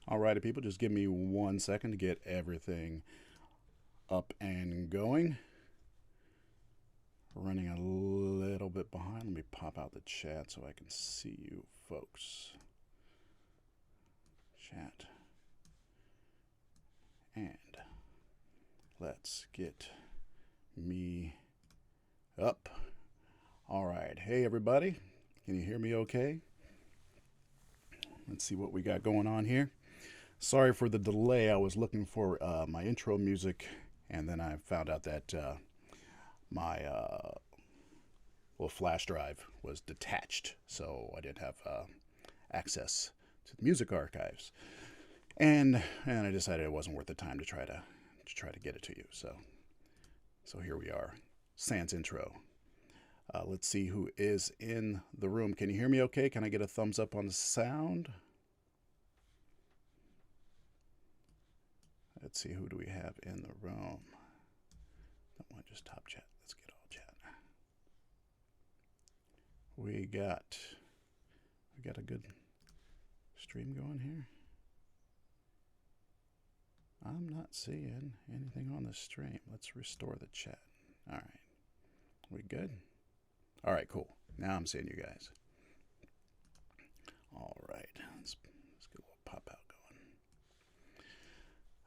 Alrighty, people, just give me 1 second to get everything up and going. Running a little bit behind. Let me pop out the chat so I can see you folks. Chat. And let's get me up. All right. Hey, everybody. Can you hear me okay? Let's see what we got going on here. Sorry for the delay. I was looking for my intro music, and then I found out that my flash drive was detached, so I didn't have access to the music archives, and I decided it wasn't worth the time to try to get it to you. So here we are, sans intro. Let's see who is in the room. Can you hear me okay? Can I get a thumbs up on the sound? Let's see, who do we have in the room? Don't want just top chat. Let's get all chat. We got a good stream going here. I'm not seeing anything on the stream. Let's restore the chat. All right. We good? All right, cool. Now I'm seeing you guys. All right. Let's get a little pop out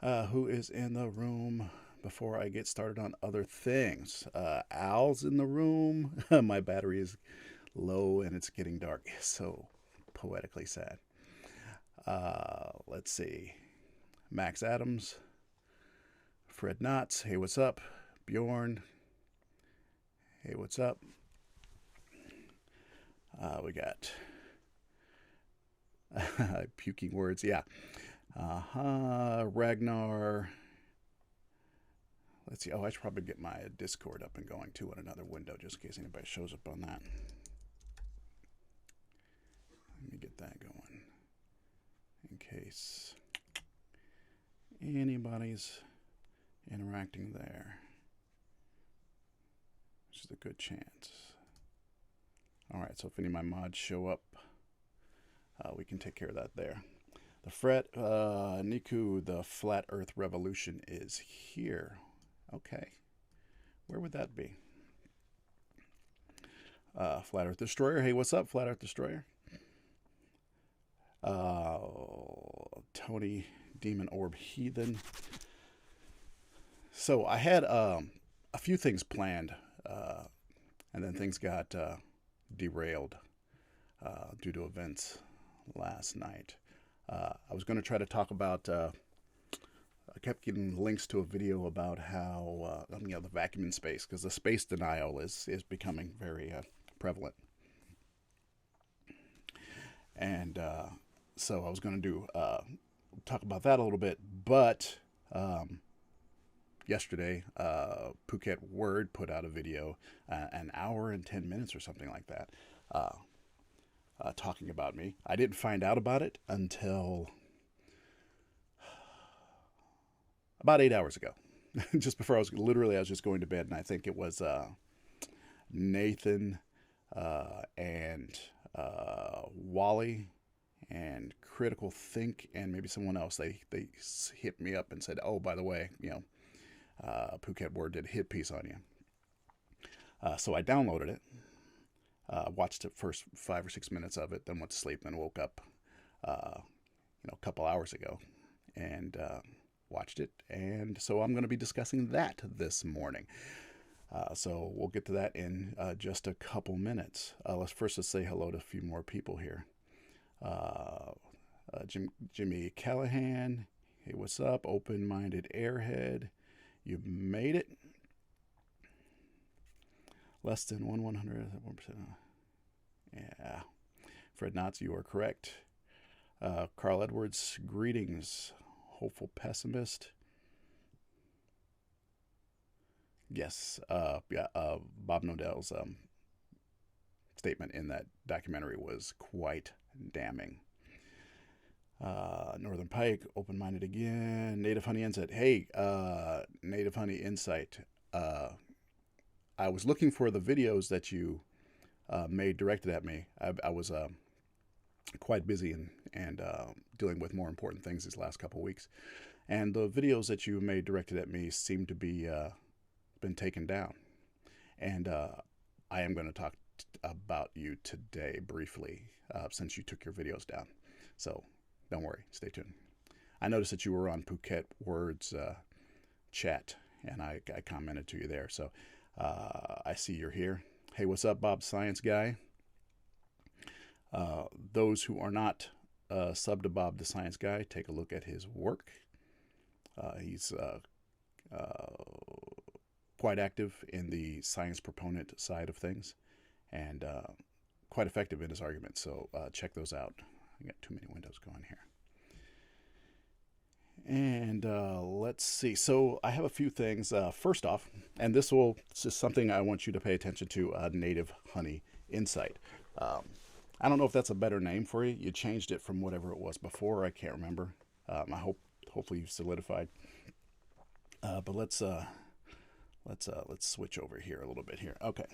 going. Who is in the room before I get started on other things? Al's in the room. My battery is low and it's getting dark. So poetically sad. Let's see. Max Adams, Fred Knotts, hey, what's up? Bjorn, hey, what's up? We got puking words, yeah. Ragnar. Let's see. Oh, I should probably get my Discord up and going too in another window just in case anybody shows up on that. Let me get that going in case anybody's interacting there, which is a good chance. All right, so if any of my mods show up, we can take care of that there. The Fret, Niku, the Flat Earth Revolution is here. Okay, where would that be? Flat Earth Destroyer, hey, what's up, Flat Earth Destroyer? Tony, Demon Orb Heathen. So I had a few things planned, and then things got derailed due to events last night. I was going to try to talk about. I kept getting links to a video about how the vacuum in space, because the space denial is becoming very prevalent, and so I was going to do talk about that a little bit, but yesterday, Phuket Word put out a video, an hour and 10 minutes or something like that, talking about me. I didn't find out about it until about 8 hours ago, just before I was just going to bed, and I think it was Nathan and Wally and Critical Think and maybe someone else. They hit me up and said, "Oh, by the way, Phuket Word did a hit piece on you." So I downloaded it, watched the first 5 or 6 minutes of it, then went to sleep, then woke up, a couple hours ago, and watched it. And so I'm going to be discussing that this morning. So we'll get to that in just a couple minutes. Let's say hello to a few more people here. Jimmy Callahan, hey, what's up? Open-minded Airhead, you made it. Less than 1/100, 1%. Yeah. Fred Knotts, you are correct. Carl Edwards, greetings. Hopeful pessimist. Yes. Bob Nodell's statement in that documentary was quite damning. Northern Pike, open-minded again. Native Honey Insight. Hey, Native Honey Insight. I was looking for the videos that you made directed at me. I was quite busy and dealing with more important things these last couple weeks. And the videos that you made directed at me seem to be been taken down. And I am going to talk about you today briefly since you took your videos down. So don't worry, stay tuned. I noticed that you were on Phuket Word's chat, and I commented to you there. So I see you're here. Hey, what's up, Bob Science Guy? Those who are not sub to Bob the Science Guy, take a look at his work. He's quite active in the science proponent side of things, and quite effective in his arguments. So check those out. I got too many windows going here. And let's see. So I have a few things. First off, and this is something I want you to pay attention to, Native Honey Insight. I don't know if that's a better name for you. You changed it from whatever it was before. I can't remember. Hopefully you've solidified. But let's switch over here a little bit here. Okay.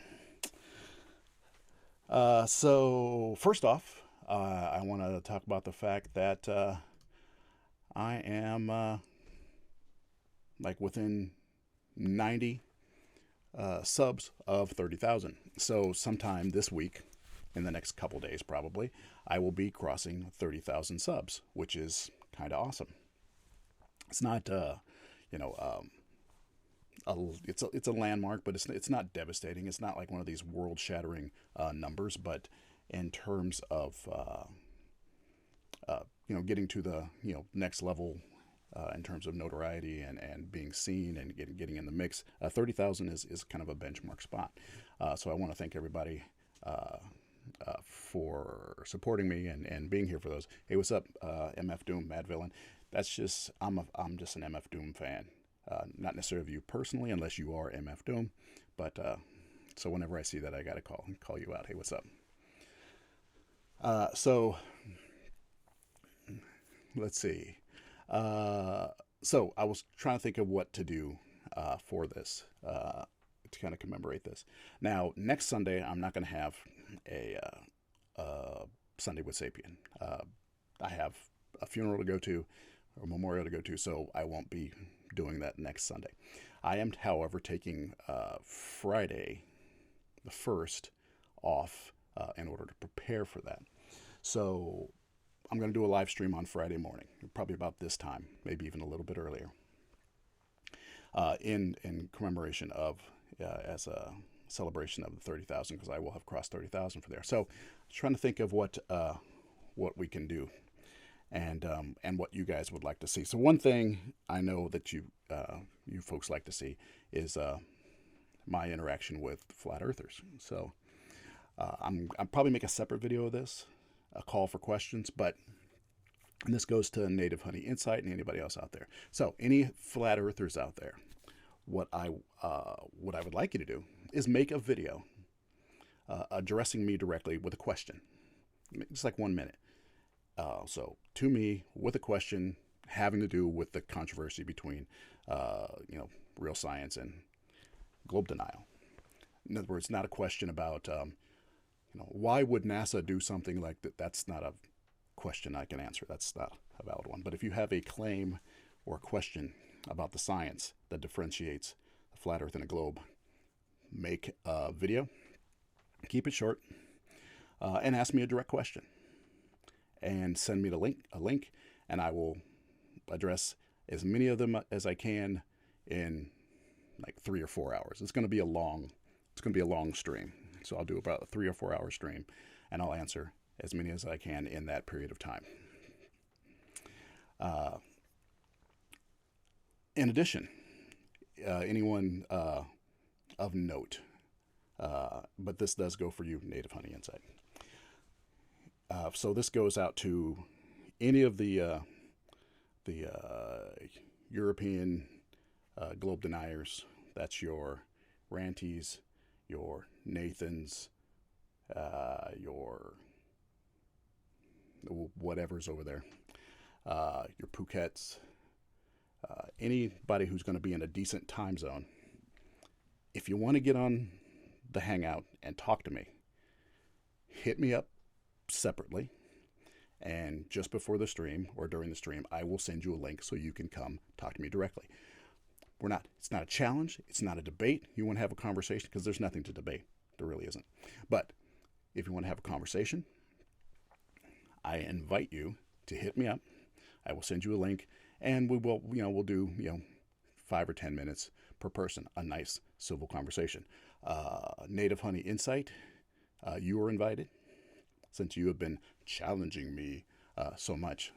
So first off, I want to talk about the fact that I am like within 90 subs of 30,000. So sometime this week, in the next couple days probably, I will be crossing 30,000 subs, which is kind of awesome. It's not, it's a landmark, but it's not devastating. It's not like one of these world-shattering numbers, but in terms of getting to the next level in terms of notoriety and being seen and getting in the mix, 30,000 is kind of a benchmark spot. So I want to thank everybody for supporting me and being here for those. Hey, what's up, MF Doom, Mad Villain? That's just I'm just an MF Doom fan. Not necessarily of you personally, unless you are MF Doom, but so whenever I see that, I gotta call you out. Hey, what's up? So let's see. So I was trying to think of what to do for this to kind of commemorate this. Now, next Sunday, I'm not going to have a Sunday with Sapien. I have a funeral to go to, or a memorial to go to, so I won't be doing that next Sunday. I am, however, taking Friday, the 1st, off in order to prepare for that. So I'm going to do a live stream on Friday morning, probably about this time, maybe even a little bit earlier, in commemoration of, as a celebration of the 30,000, because I will have crossed 30,000 for there. So I'm trying to think of what we can do, and what you guys would like to see. So one thing I know that you folks like to see is my interaction with flat earthers. So I'll probably make a separate video of this, a call for questions, and this goes to Native Honey Insight and anybody else out there. So any flat earthers out there, what I would like you to do is make a video addressing me directly with a question, just like 1 minute. So to me with a question having to do with the controversy between real science and globe denial. In other words, not a question about why would NASA do something like that? That's not a question I can answer. That's not a valid one. But if you have a claim or a question about the science that differentiates a flat earth and a globe, make a video, keep it short, and ask me a direct question. And send me a link, and I will address as many of them as I can in like 3 or 4 hours. It's going to be a long stream. So I'll do about a 3 or 4 hour stream, and I'll answer as many as I can in that period of time. In addition, anyone of note, but this does go for you, Native Honey Insight. So this goes out to any of the European globe deniers. That's your Ranties, your Nathans, your whatever's over there, your Phukets, anybody who's going to be in a decent time zone. If you want to get on the Hangout and talk to me, hit me up separately, And just before the stream or during the stream, I will send you a link so you can come talk to me directly. It's not a challenge. It's not a debate. You want to have a conversation because there's nothing to debate. There really isn't. But if you want to have a conversation, I invite you to hit me up. I will send you a link, and we'll do 5 or 10 minutes per person, a nice civil conversation. Native Honey Insight, you are invited, since you have been challenging me so much.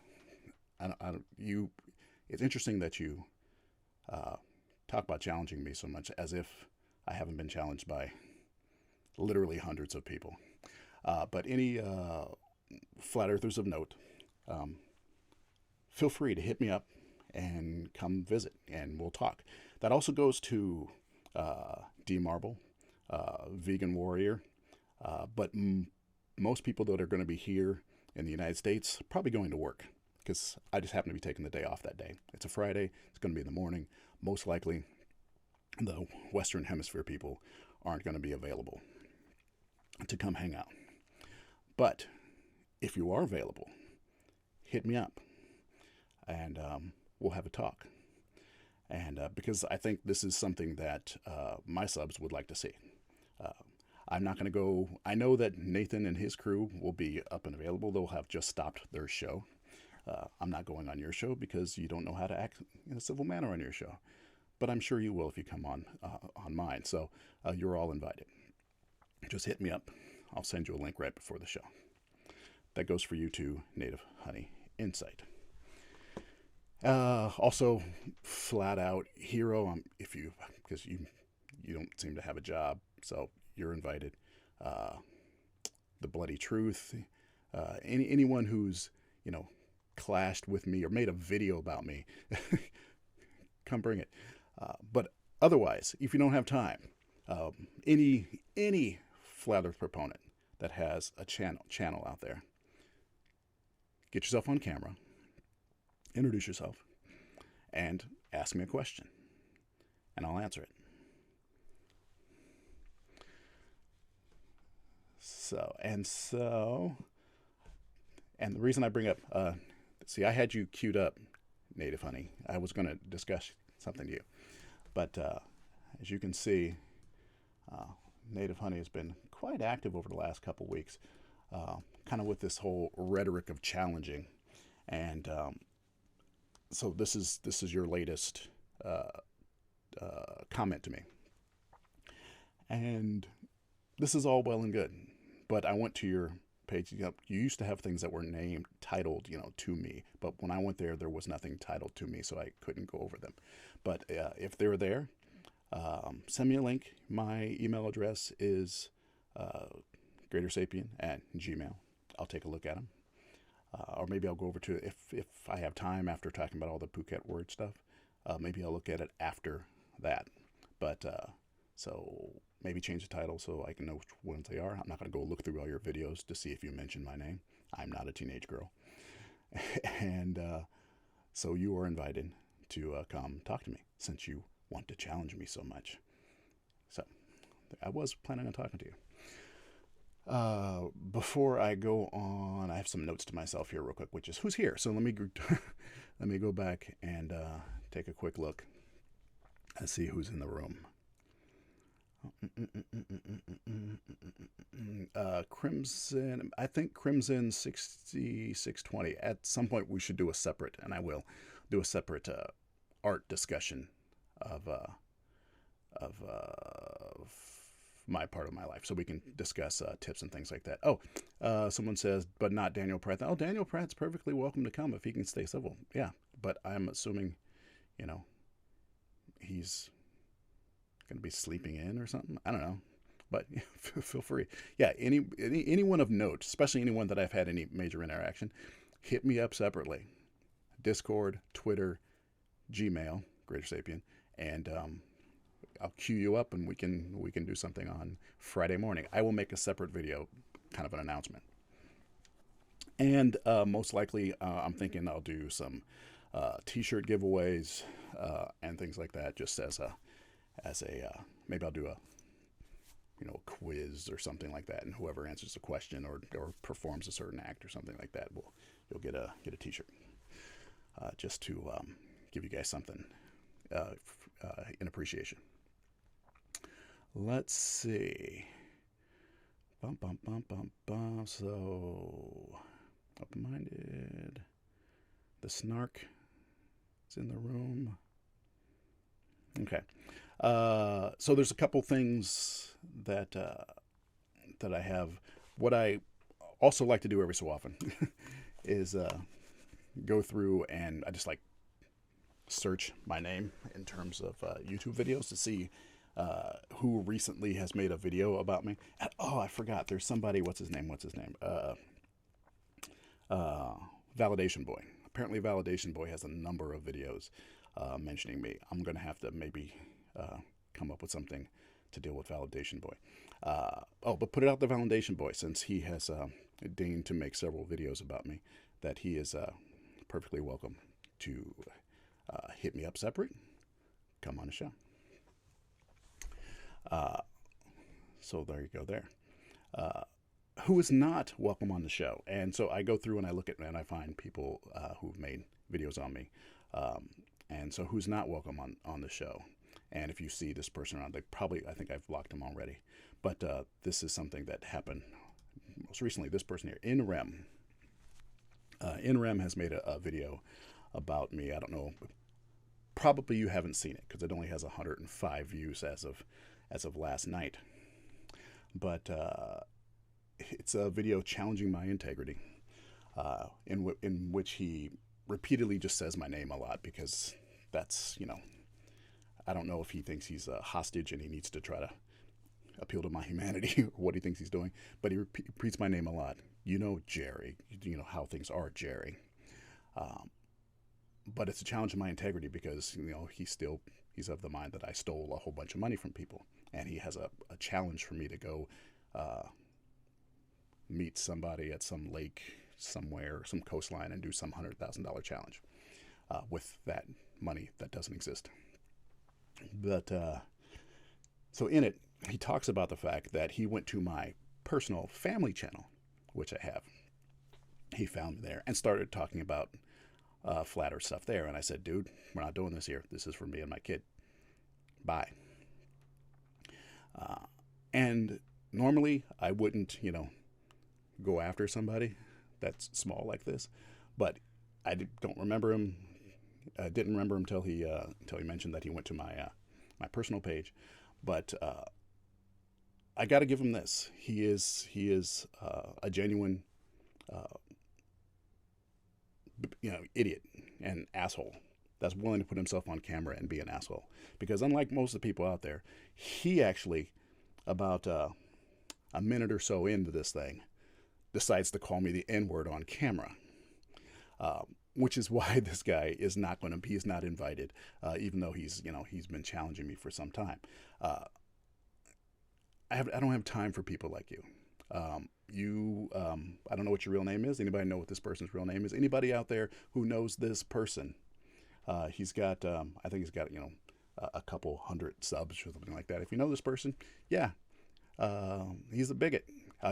It's interesting that you talk about challenging me so much, as if I haven't been challenged by literally hundreds of people. But any flat earthers of note, feel free to hit me up and come visit, and we'll talk. That also goes to D Marble, Vegan Warrior, but most people that are going to be here in the United States probably going to work, because I just happen to be taking the day off that day. It's a Friday. It's going to be in the morning. Most likely, the Western Hemisphere people aren't going to be available to come hang out. But if you are available, hit me up, and we'll have a talk. And because I think this is something that my subs would like to see. I'm not going to go. I know that Nathan and his crew will be up and available. They'll have just stopped their show. I'm not going on your show because you don't know how to act in a civil manner on your show. But I'm sure you will if you come on mine. So you're all invited. Just hit me up. I'll send you a link right before the show. That goes for you too, Native Honey Insight. Also, flat out hero. Because you don't seem to have a job, so you're invited. The Bloody Truth. Anyone who's clashed with me or made a video about me, come bring it. But otherwise, if you don't have time, any flat earth proponent that has a channel out there, get yourself on camera, introduce yourself, and ask me a question, and I'll answer it. And the reason I bring up, see, I had you queued up, Native Honey. I was going to discuss something to you, but as you can see, Native Honey has been quite active over the last couple weeks, kind of with this whole rhetoric of challenging, and so this is your latest comment to me, and this is all well and good, but I went to your page. You used to have things that were titled, to me, but when I went there was nothing titled to me, so I couldn't go over them. But if they're there, send me a link. My email address is GreaterSapien@gmail. I'll take a look at them. Or maybe I'll go over to, if I have time after talking about all the Phuket Word stuff, maybe I'll look at it after that. But so maybe change the title so I can know which ones they are. I'm not going to go look through all your videos to see if you mention my name. I'm not a teenage girl. And so you are invited to come talk to me, since you want to challenge me so much. So I was planning on talking to you. Before I go on, I have some notes to myself here real quick, which is who's here. So let me go back and take a quick look and see who's in the room. Crimson, I think Crimson 6620. At some point we should do a separate, and I will do a separate art discussion of my part of my life, so we can discuss tips and things like that. Someone says, but not Daniel Pratt. Oh, Daniel Pratt's perfectly welcome to come if he can stay civil. Yeah, but I'm assuming, he's going to be sleeping in or something. I don't know, but feel free. Yeah, anyone of note, especially anyone that I've had any major interaction, hit me up separately. Discord, Twitter, Gmail, GreaterSapien, and I'll queue you up, and we can do something on Friday morning. I will make a separate video, kind of an announcement. And most likely, I'm thinking I'll do some T-shirt giveaways and things like that, just as a maybe I'll do a quiz or something like that, and whoever answers the question or performs a certain act or something like that you'll get a T-shirt, just to give you guys something in appreciation. Let's see. Bum bum bum bum bum. So open-minded. The snark is in the room. Okay. So there's a couple things that that I have. What I also like to do every so often is go through and I just like search my name in terms of YouTube videos to see who recently has made a video about me. And, oh, I forgot. There's somebody. What's his name? Validation Boy. Apparently, Validation Boy has a number of videos mentioning me. I'm gonna have to maybe come up with something to deal with Validation Boy. But put it out to Validation Boy, since he has deigned to make several videos about me, that he is perfectly welcome to hit me up separate, come on the show. So there you go there. Who is not welcome on the show? And so I go through and I look at and I find people who've made videos on me. And so who's not welcome on the show? And if you see this person around, I think I've blocked them already. But this is something that happened most recently. This person here, InRem has made a video about me. I don't know. Probably you haven't seen it because it only has 105 views as of last night. But it's a video challenging my integrity, in which he repeatedly just says my name a lot, because that's, I don't know if he thinks he's a hostage and he needs to try to appeal to my humanity or what he thinks he's doing, but he repeats my name a lot. Jerry, you know how things are, Jerry. But it's a challenge to my integrity because, he's of the mind that I stole a whole bunch of money from people. And he has a challenge for me to go meet somebody at some lake somewhere, some coastline, and do some $100,000 challenge with that money that doesn't exist. But so in it, he talks about the fact that he went to my personal family channel, which I have. He found me there and started talking about flat earth stuff there. And I said, dude, we're not doing this here. This is for me and my kid. Bye. And normally I wouldn't, go after somebody that's small like this, but I don't remember him. I didn't remember him until he mentioned that he went to my personal page. But I got to give him this. He is a genuine idiot and asshole that's willing to put himself on camera and be an asshole. Because unlike most of the people out there, he actually, about a minute or so into this thing, decides to call me the N-word on camera. Which is why this guy is not he's not invited, even though he's been challenging me for some time. I don't have time for people like you. I don't know what your real name is. Anybody know what this person's real name is? Anybody out there who knows this person? He's got, I think he's got, a couple hundred subs or something like that. If you know this person, yeah, he's a bigot.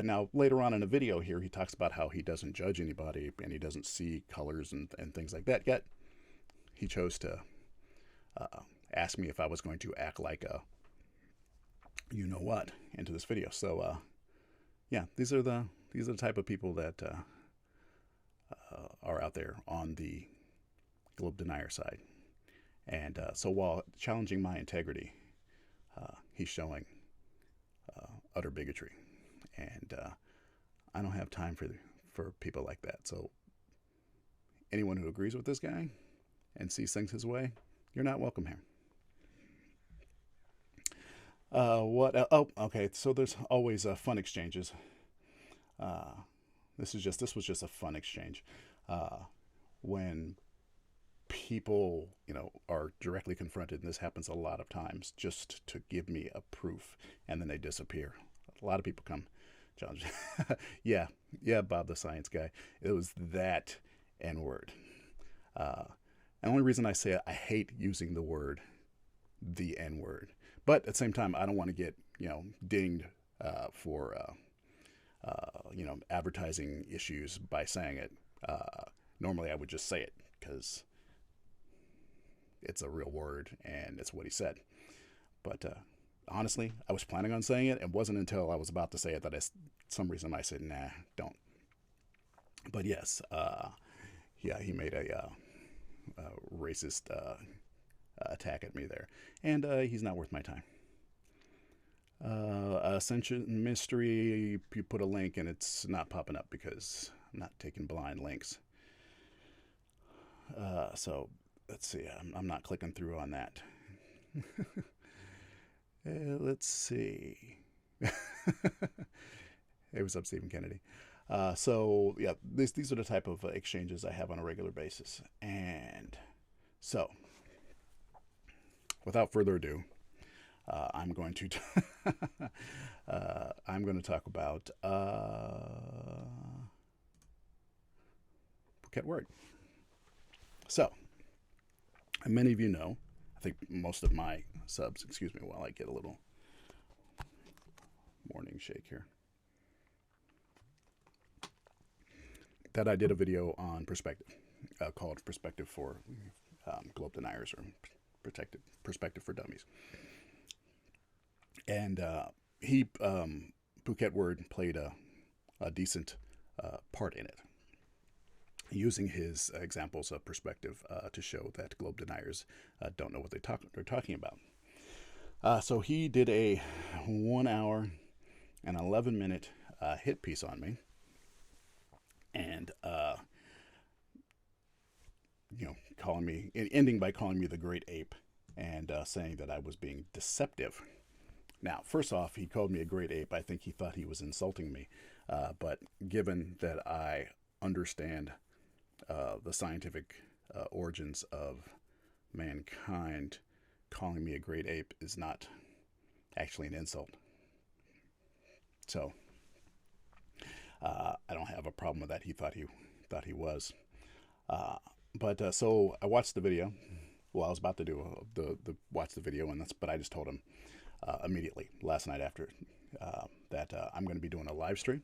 Now, later on in a video here, he talks about how he doesn't judge anybody and he doesn't see colors and things like that. Yet, he chose to ask me if I was going to act like a you-know-what into this video. So, yeah, these are the type of people that are out there on the globe denier side. And so while challenging my integrity, he's showing utter bigotry. And I don't have time for people like that. So anyone who agrees with this guy and sees things his way, you're not welcome here. Okay. So there's always fun exchanges. This was just a fun exchange. When people, are directly confronted, and this happens a lot of times, just to give me a proof, and then they disappear. A lot of people come challenge. yeah, Bob the Science Guy. It was that N-word. The only reason I say it, I hate using the word, the N-word. But at the same time, I don't want to get, dinged for, advertising issues by saying it. Normally I would just say it because it's a real word and it's what he said. But honestly, I was planning on saying it. It wasn't until I was about to say it that some reason I said, nah, don't. But yes, yeah, he made a racist attack at me there. And he's not worth my time. Ascension Mystery, you put a link and it's not popping up because I'm not taking blind links. So let's see, I'm not clicking through on that. Let's see. Hey, what's up, Stephen Kennedy? So yeah, these are the type of exchanges I have on a regular basis. And so, without further ado, I'm going to talk about Phuket Word. So, many of you know, I think most of my subs, excuse me while I get a little morning shake here, that I did a video on perspective, called Perspective for Globe Deniers, or Perspective for Dummies. And Phuket Word played a decent part in it, using his examples of perspective to show that globe deniers don't know what they're talking about. So he did a 1 hour and 11-minute hit piece on me, and ending by calling me the great ape, and saying that I was being deceptive. Now, first off, he called me a great ape. I think he thought he was insulting me, but given that I understand the scientific origins of mankind, calling me a great ape is not actually an insult. So I don't have a problem with that. He thought he was. But so I watched the video. Well, I was about to do watch the video, but I just told him immediately last night after that I'm going to be doing a live stream,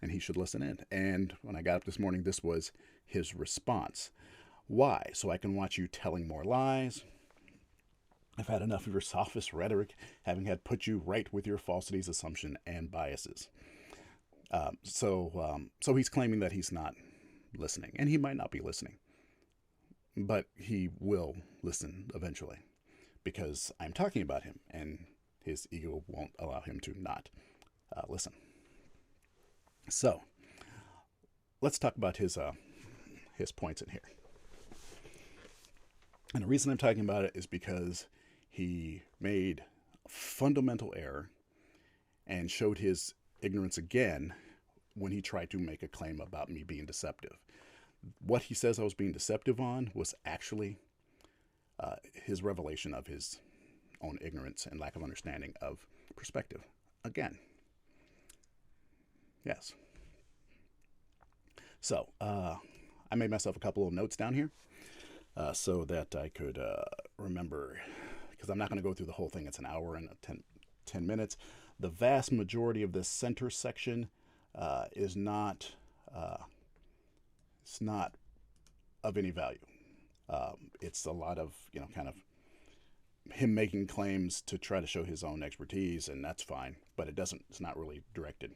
and he should listen in. And when I got up this morning, this was his response. Why? So I can watch you telling more lies. I've had enough of your sophist rhetoric, having had put you right with your falsities, assumption, and biases. So he's claiming that he's not listening, and he might not be listening, but he will listen eventually, because I'm talking about him, and his ego won't allow him to not listen. So let's talk about his points in here. And the reason I'm talking about it is because he made a fundamental error and showed his ignorance again when he tried to make a claim about me being deceptive. What he says I was being deceptive on was actually his revelation of his own ignorance and lack of understanding of perspective. Again. Yes. So, I made myself a couple of notes down here so that I could remember, because I'm not going to go through the whole thing. It's an hour and 10 minutes. The vast majority of this center section is not it's not of any value. It's a lot of, kind of him making claims to try to show his own expertise, and that's fine, but it's not really directed.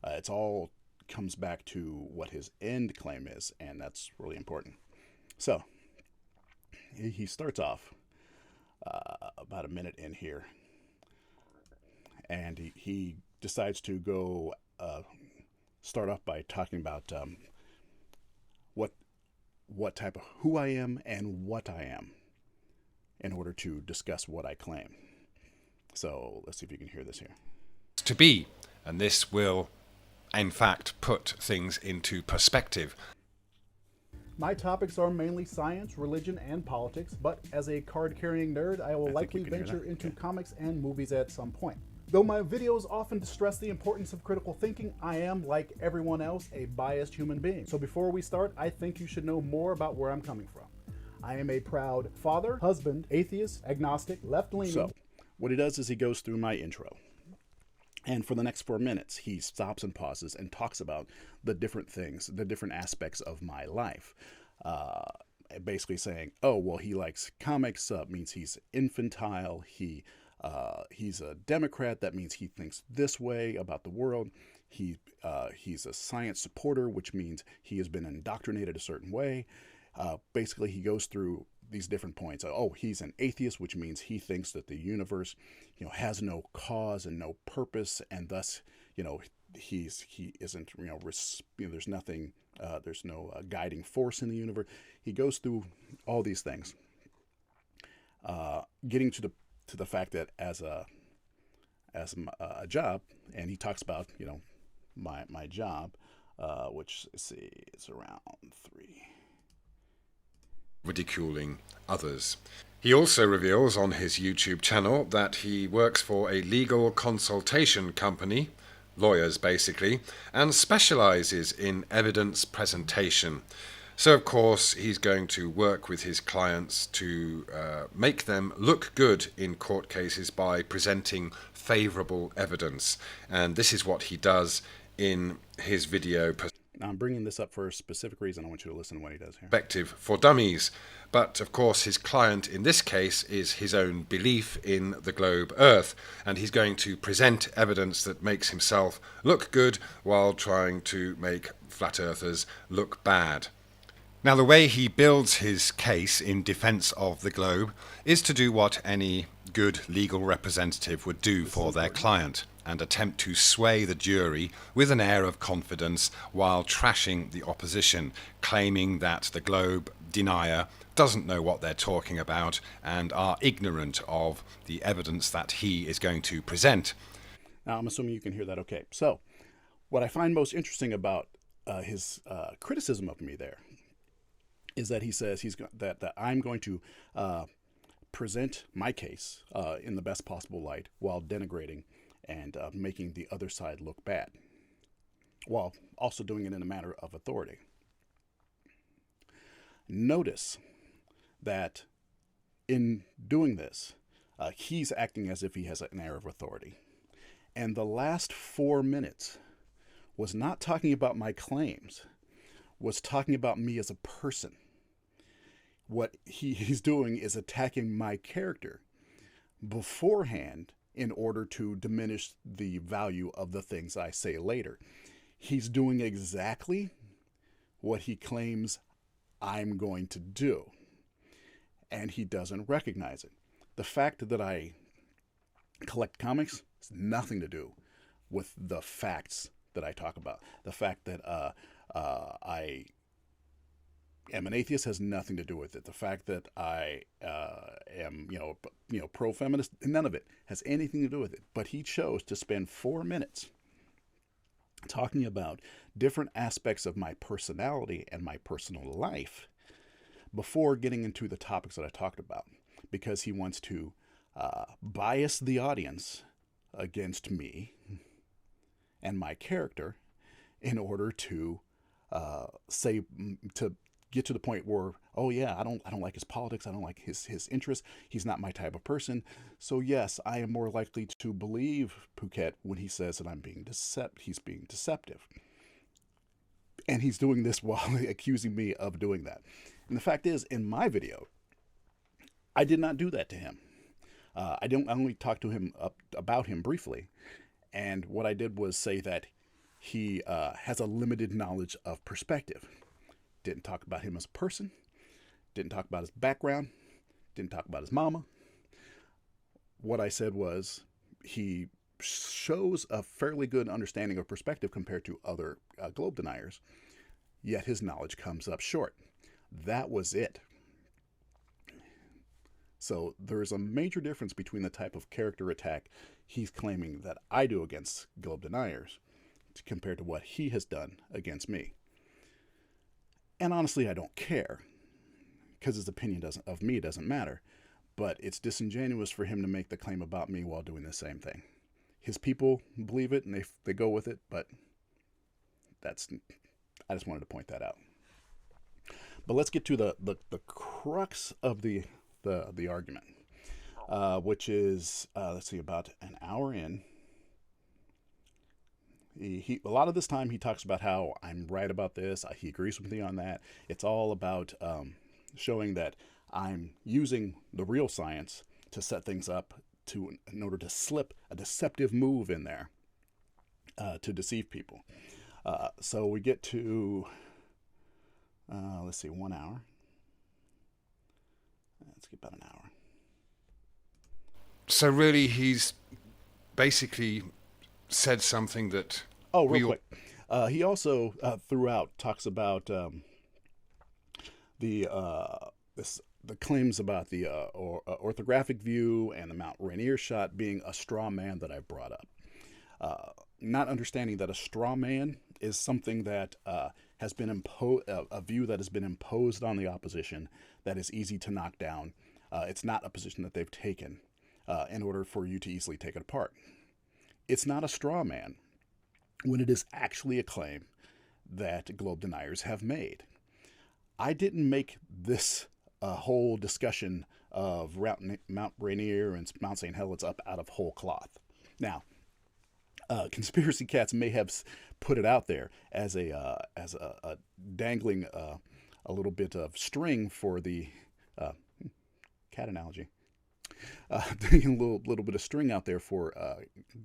It's all comes back to what his end claim is, and that's really important. So he starts off about a minute in here, and he decides to go start off by talking about what type of who I am and what I am, in order to discuss what I claim. So let's see if you can hear this here. To be, and this will in fact put things into perspective. My topics are mainly science, religion, and politics, but as a card-carrying nerd, I will likely venture into comics and movies at some point. Though my videos often stress the importance of critical thinking, I am, like everyone else, a biased human being. So before we start, I think you should know more about where I'm coming from. I am a proud father, husband, atheist, agnostic, left-leaning. So what he does is he goes through my intro. And for the next 4 minutes, he stops and pauses and talks about the different things, the different aspects of my life. Uh, Basically saying, oh, well, he likes comics, means he's infantile. He's a Democrat. That means he thinks this way about the world. He's a science supporter, which means he has been indoctrinated a certain way. Basically, he goes through these different points. Oh, he's an atheist, which means he thinks that the universe, has no cause and no purpose, and thus, he isn't, there's nothing, there's no guiding force in the universe. He goes through all these things, getting to the fact that as a job, and he talks about my job, which, let's see, it's around 3. Ridiculing others. He also reveals on his YouTube channel that he works for a legal consultation company, lawyers basically, and specializes in evidence presentation. So of course he's going to work with his clients to make them look good in court cases by presenting favorable evidence. And this is what he does in his video. Now, I'm bringing this up for a specific reason. I want you to listen to what he does here. Perspective for Dummies. But, of course, his client in this case is his own belief in the globe Earth, and he's going to present evidence that makes himself look good while trying to make flat earthers look bad. Now, the way he builds his case in defense of the globe is to do what any good legal representative would do for their client, and attempt to sway the jury with an air of confidence while trashing the opposition, claiming that the globe denier doesn't know what they're talking about and are ignorant of the evidence that he is going to present. Now, I'm assuming you can hear that okay. So, what I find most interesting about his criticism of me there is that he says that I'm going to present my case in the best possible light while denigrating and making the other side look bad, while also doing it in a matter of authority. Notice that in doing this, he's acting as if he has an air of authority. And the last 4 minutes was not talking about my claims, was talking about me as a person. What he's doing is attacking my character beforehand in order to diminish the value of the things I say later. He's doing exactly what he claims I'm going to do, and he doesn't recognize it. The fact that I collect comics has nothing to do with the facts that I talk about. The fact that I am an atheist has nothing to do with it. The fact that I am, pro-feminist, none of it has anything to do with it. But he chose to spend 4 minutes talking about different aspects of my personality and my personal life before getting into the topics that I talked about, because he wants to bias the audience against me and my character in order to get to the point where, oh yeah, I don't like his politics, I don't like his interests, he's not my type of person. So yes, I am more likely to believe Phuket when he says that he's being deceptive. And he's doing this while accusing me of doing that. And the fact is, in my video, I did not do that to him. I only talked to him about him briefly. And what I did was say that he has a limited knowledge of perspective. Didn't talk about him as a person. Didn't talk about his background. Didn't talk about his mama. What I said was he shows a fairly good understanding of perspective compared to other globe deniers, yet his knowledge comes up short. That was it. So there's a major difference between the type of character attack he's claiming that I do against globe deniers compared to what he has done against me. And honestly, I don't care, because his opinion of me doesn't matter. But it's disingenuous for him to make the claim about me while doing the same thing. His people believe it and they go with it, but I just wanted to point that out. But let's get to the crux of the argument, which is, let's see, about an hour in. a lot of this time he talks about how I'm right about this. He agrees with me on that. It's all about showing that I'm using the real science to set things up in order to slip a deceptive move in there to deceive people. So we get to let's see, 1 hour. Let's get about an hour. So really, he's basically said something that. Oh, real quick. He also throughout talks about the claims about the orthographic view and the Mount Rainier shot being a straw man that I brought up. Not understanding that a straw man is something that has been a view that has been imposed on the opposition that is easy to knock down. It's not a position that they've taken in order for you to easily take it apart. It's not a straw man when it is actually a claim that globe deniers have made. I didn't make this whole discussion of Mount Rainier and Mount St. Helens up out of whole cloth. Now, conspiracy cats may have put it out there as a dangling a little bit of string for the cat analogy. A little bit of string out there for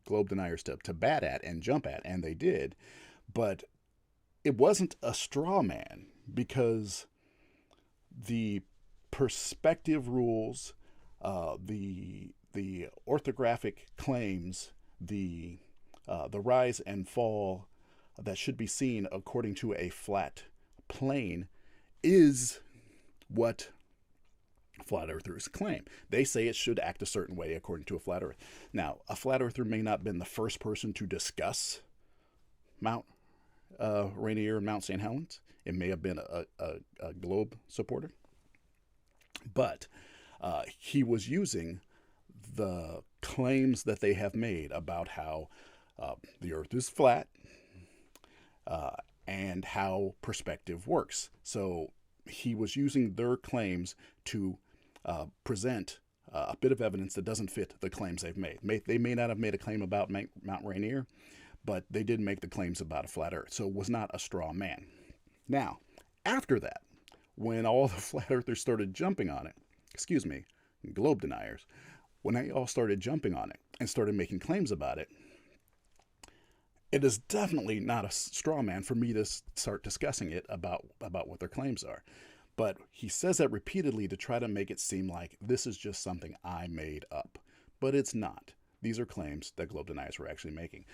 globe deniers to bat at and jump at, and they did. But it wasn't a straw man because the perspective rules, the orthographic claims, the rise and fall that should be seen according to a flat plane is what flat earthers claim. They say it should act a certain way according to a flat earth. Now, a flat earther may not have been the first person to discuss Mount Rainier and Mount St. Helens. It may have been a globe supporter. But he was using the claims that they have made about how the earth is flat and how perspective works. So he was using their claims to present a bit of evidence that doesn't fit the claims they've made. They may not have made a claim about Mount Rainier, but they did make the claims about a flat earth. So it was not a straw man. Now, after that, when all the flat earthers started jumping on it, globe deniers, when they all started jumping on it and started making claims about it, it is definitely not a straw man for me to start discussing it about what their claims are. But he says that repeatedly to try to make it seem like this is just something I made up. But it's not. These are claims that globe deniers were actually making.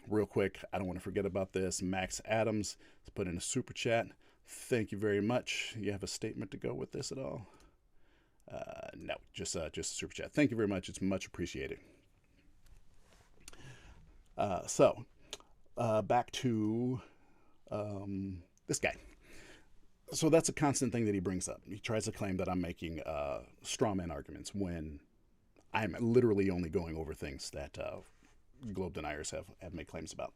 Real quick, I don't want to forget about this. Max Adams has put in a super chat. Thank you very much. You have a statement to go with this at all? No, just a super chat. Thank you very much. It's much appreciated. So, back to this guy. So that's a constant thing that he brings up. He tries to claim that I'm making straw man arguments when I'm literally only going over things that globe deniers have made claims about.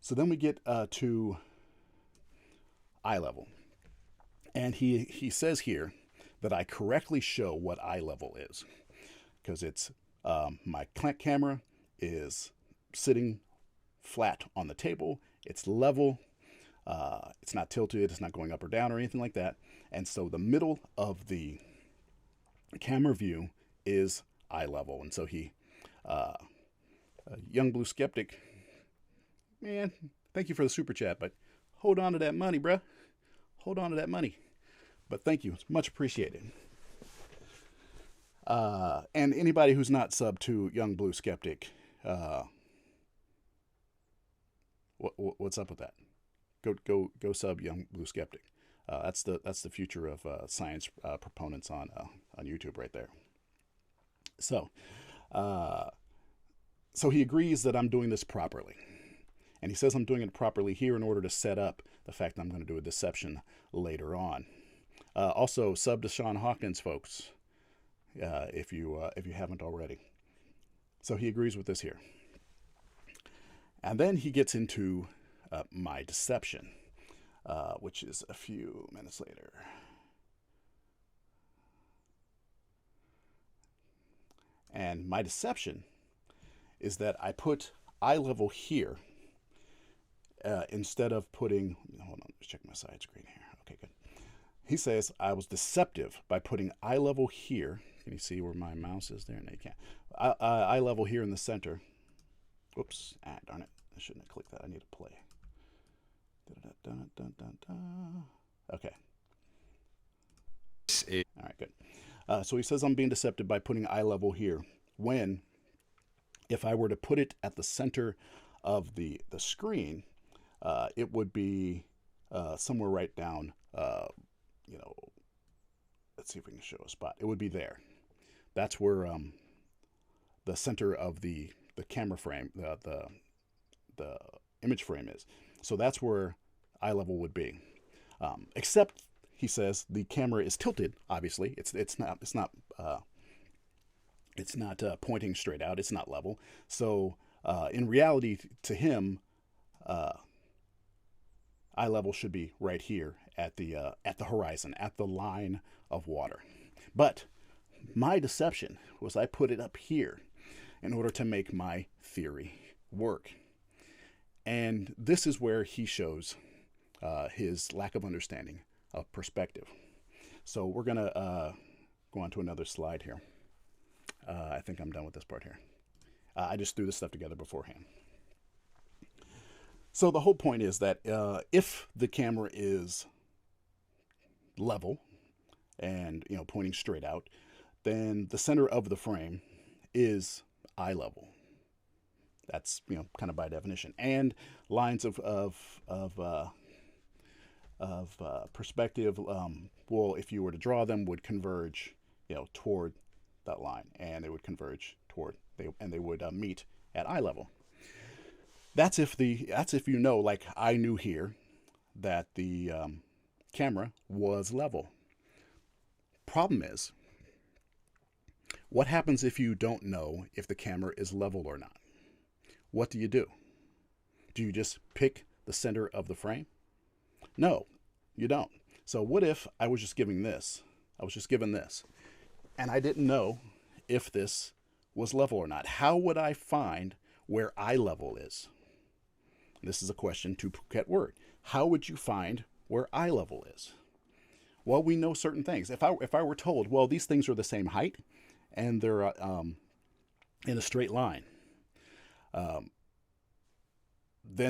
So then we get to eye level. And he says here that I correctly show what eye level is. Because it's my camera is sitting flat on the table. It's level. It's not tilted. It's not going up or down or anything like that. And so the middle of the camera view is eye level. And so he, young blue skeptic, man, thank you for the super chat, but hold on to that money, bruh. Hold on to that money. But thank you. It's much appreciated. And anybody who's not subbed to Young Blue Skeptic, what's up with that? Go sub Young Blue Skeptic. That's the future of science proponents on YouTube right there. So he agrees that I'm doing this properly. And he says I'm doing it properly here in order to set up the fact that I'm going to do a deception later on. Also, sub to Sean Hawkins, folks, if you haven't already. So he agrees with this here. And then he gets into my deception, which is a few minutes later. And my deception is that I put eye level here, instead of putting, hold on, let's check my side screen here. Okay, good. He says I was deceptive by putting eye level here. Can you see where my mouse is there? No, you can't. Eye level here in the center. Oops, darn it. I shouldn't have clicked that. I need to play. Okay. All right, good. So he says I'm being deceptive by putting eye level here, when if I were to put it at the center of the screen, it would be somewhere right down, let's see if we can show a spot. It would be there. That's where the center of the camera frame, the image frame is. So that's where eye level would be. Except, he says, the camera is tilted. Obviously, it's not pointing straight out. It's not level. So in reality, to him, eye level should be right here at the horizon, at the line of water. But my deception was I put it up here in order to make my theory work. And this is where he shows his lack of understanding of perspective. So we're going to go on to another slide here. I think I'm done with this part here. I just threw this stuff together beforehand. So the whole point is that if the camera is level and pointing straight out, then the center of the frame is eye level. That's kind of by definition. And lines of perspective, well, if you were to draw them, would converge toward that line, and they would converge toward they would meet at eye level. That's if like I knew here that the camera was level. Problem is, what happens if you don't know if the camera is level or not? What do? Do you just pick the center of the frame? No, you don't. So what if I was just given this, and I didn't know if this was level or not? How would I find where eye level is? This is a question to Phuket Word. How would you find where eye level is? Well, we know certain things. If I were told, well, these things are the same height and they're in a straight line, then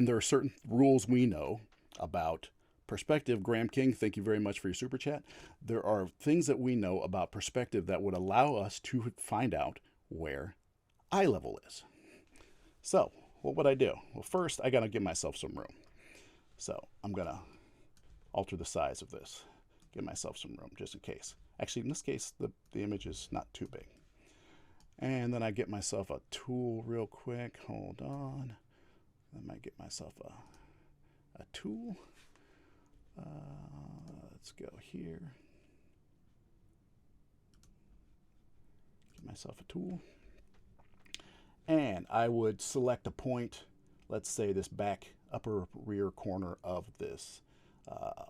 there are certain rules we know about perspective. Graham King, thank you very much for your super chat. There are things that we know about perspective that would allow us to find out where eye level is. So what would I do? Well, first I got to give myself some room. So I'm going to alter the size of this, give myself some room just in case. Actually, in this case, the image is not too big. And then I get myself a tool real quick. Hold on. I might get myself a tool. Let's go here. Get myself a tool. And I would select a point, let's say this back upper rear corner of this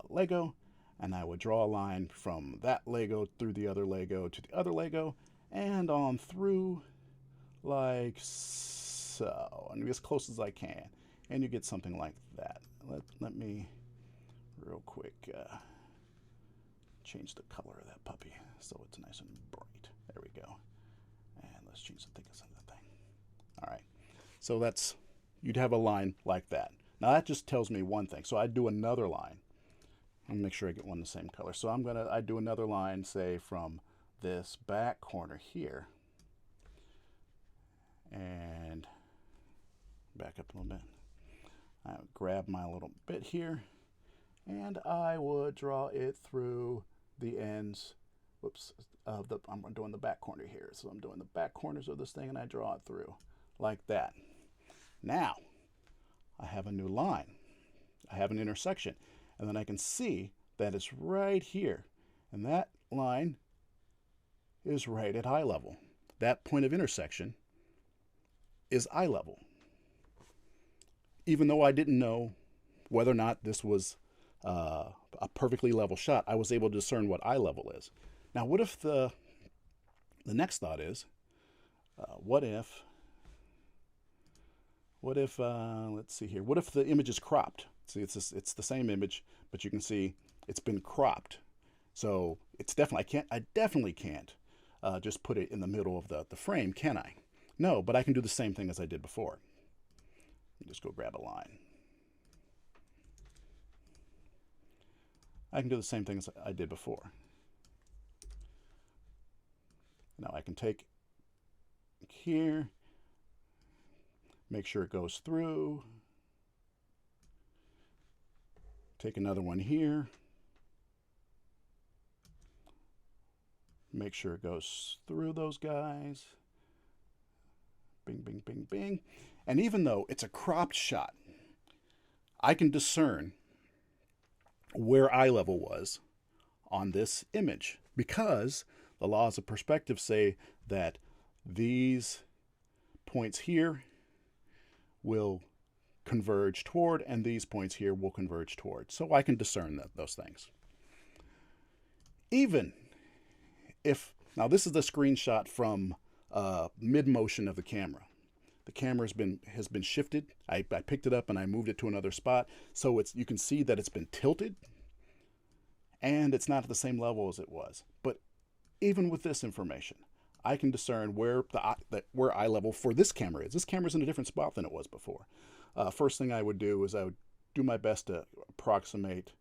Lego, and I would draw a line from that Lego through the other Lego to the other Lego, and on through like so, and be as close as I can, and you get something like that. Let me real quick change the color of that puppy so it's nice and bright. There we go. And let's change the thickness of the thing. All right, so you'd have a line like that. Now that just tells me one thing. So I'd do another line. Let me make sure I get one the same color. So I'd do another line, say from this back corner here, and back up a little bit. I would grab my little bit here, and I would draw it through the ends. Whoops, I'm doing the back corner here. So I'm doing the back corners of this thing, and I draw it through like that. Now I have a new line. I have an intersection, and then I can see that it's right here, and that line is right at eye level. That point of intersection is eye level. Even though I didn't know whether or not this was a perfectly level shot, I was able to discern what eye level is. Now, what if the next thought is, what if What if, let's see here, what if the image is cropped? See, it's the same image, but you can see it's been cropped. So it's definitely, I definitely can't just put it in the middle of the frame, can I? No, but I can do the same thing as I did before. Just go grab a line. I can do the same thing as I did before. Now I can take here, make sure it goes through, take another one here, make sure it goes through those guys, bing, bing, bing, bing. And even though it's a cropped shot, I can discern where eye level was on this image, because the laws of perspective say that these points here will converge toward, and these points here will converge toward. So I can discern those things. Even if, now this is the screenshot from mid-motion of the camera. The camera has been shifted. I picked it up and I moved it to another spot. So you can see that it's been tilted and it's not at the same level as it was. But even with this information, I can discern where eye level for this camera is. This camera's in a different spot than it was before. First thing I would do is I would do my best to approximate,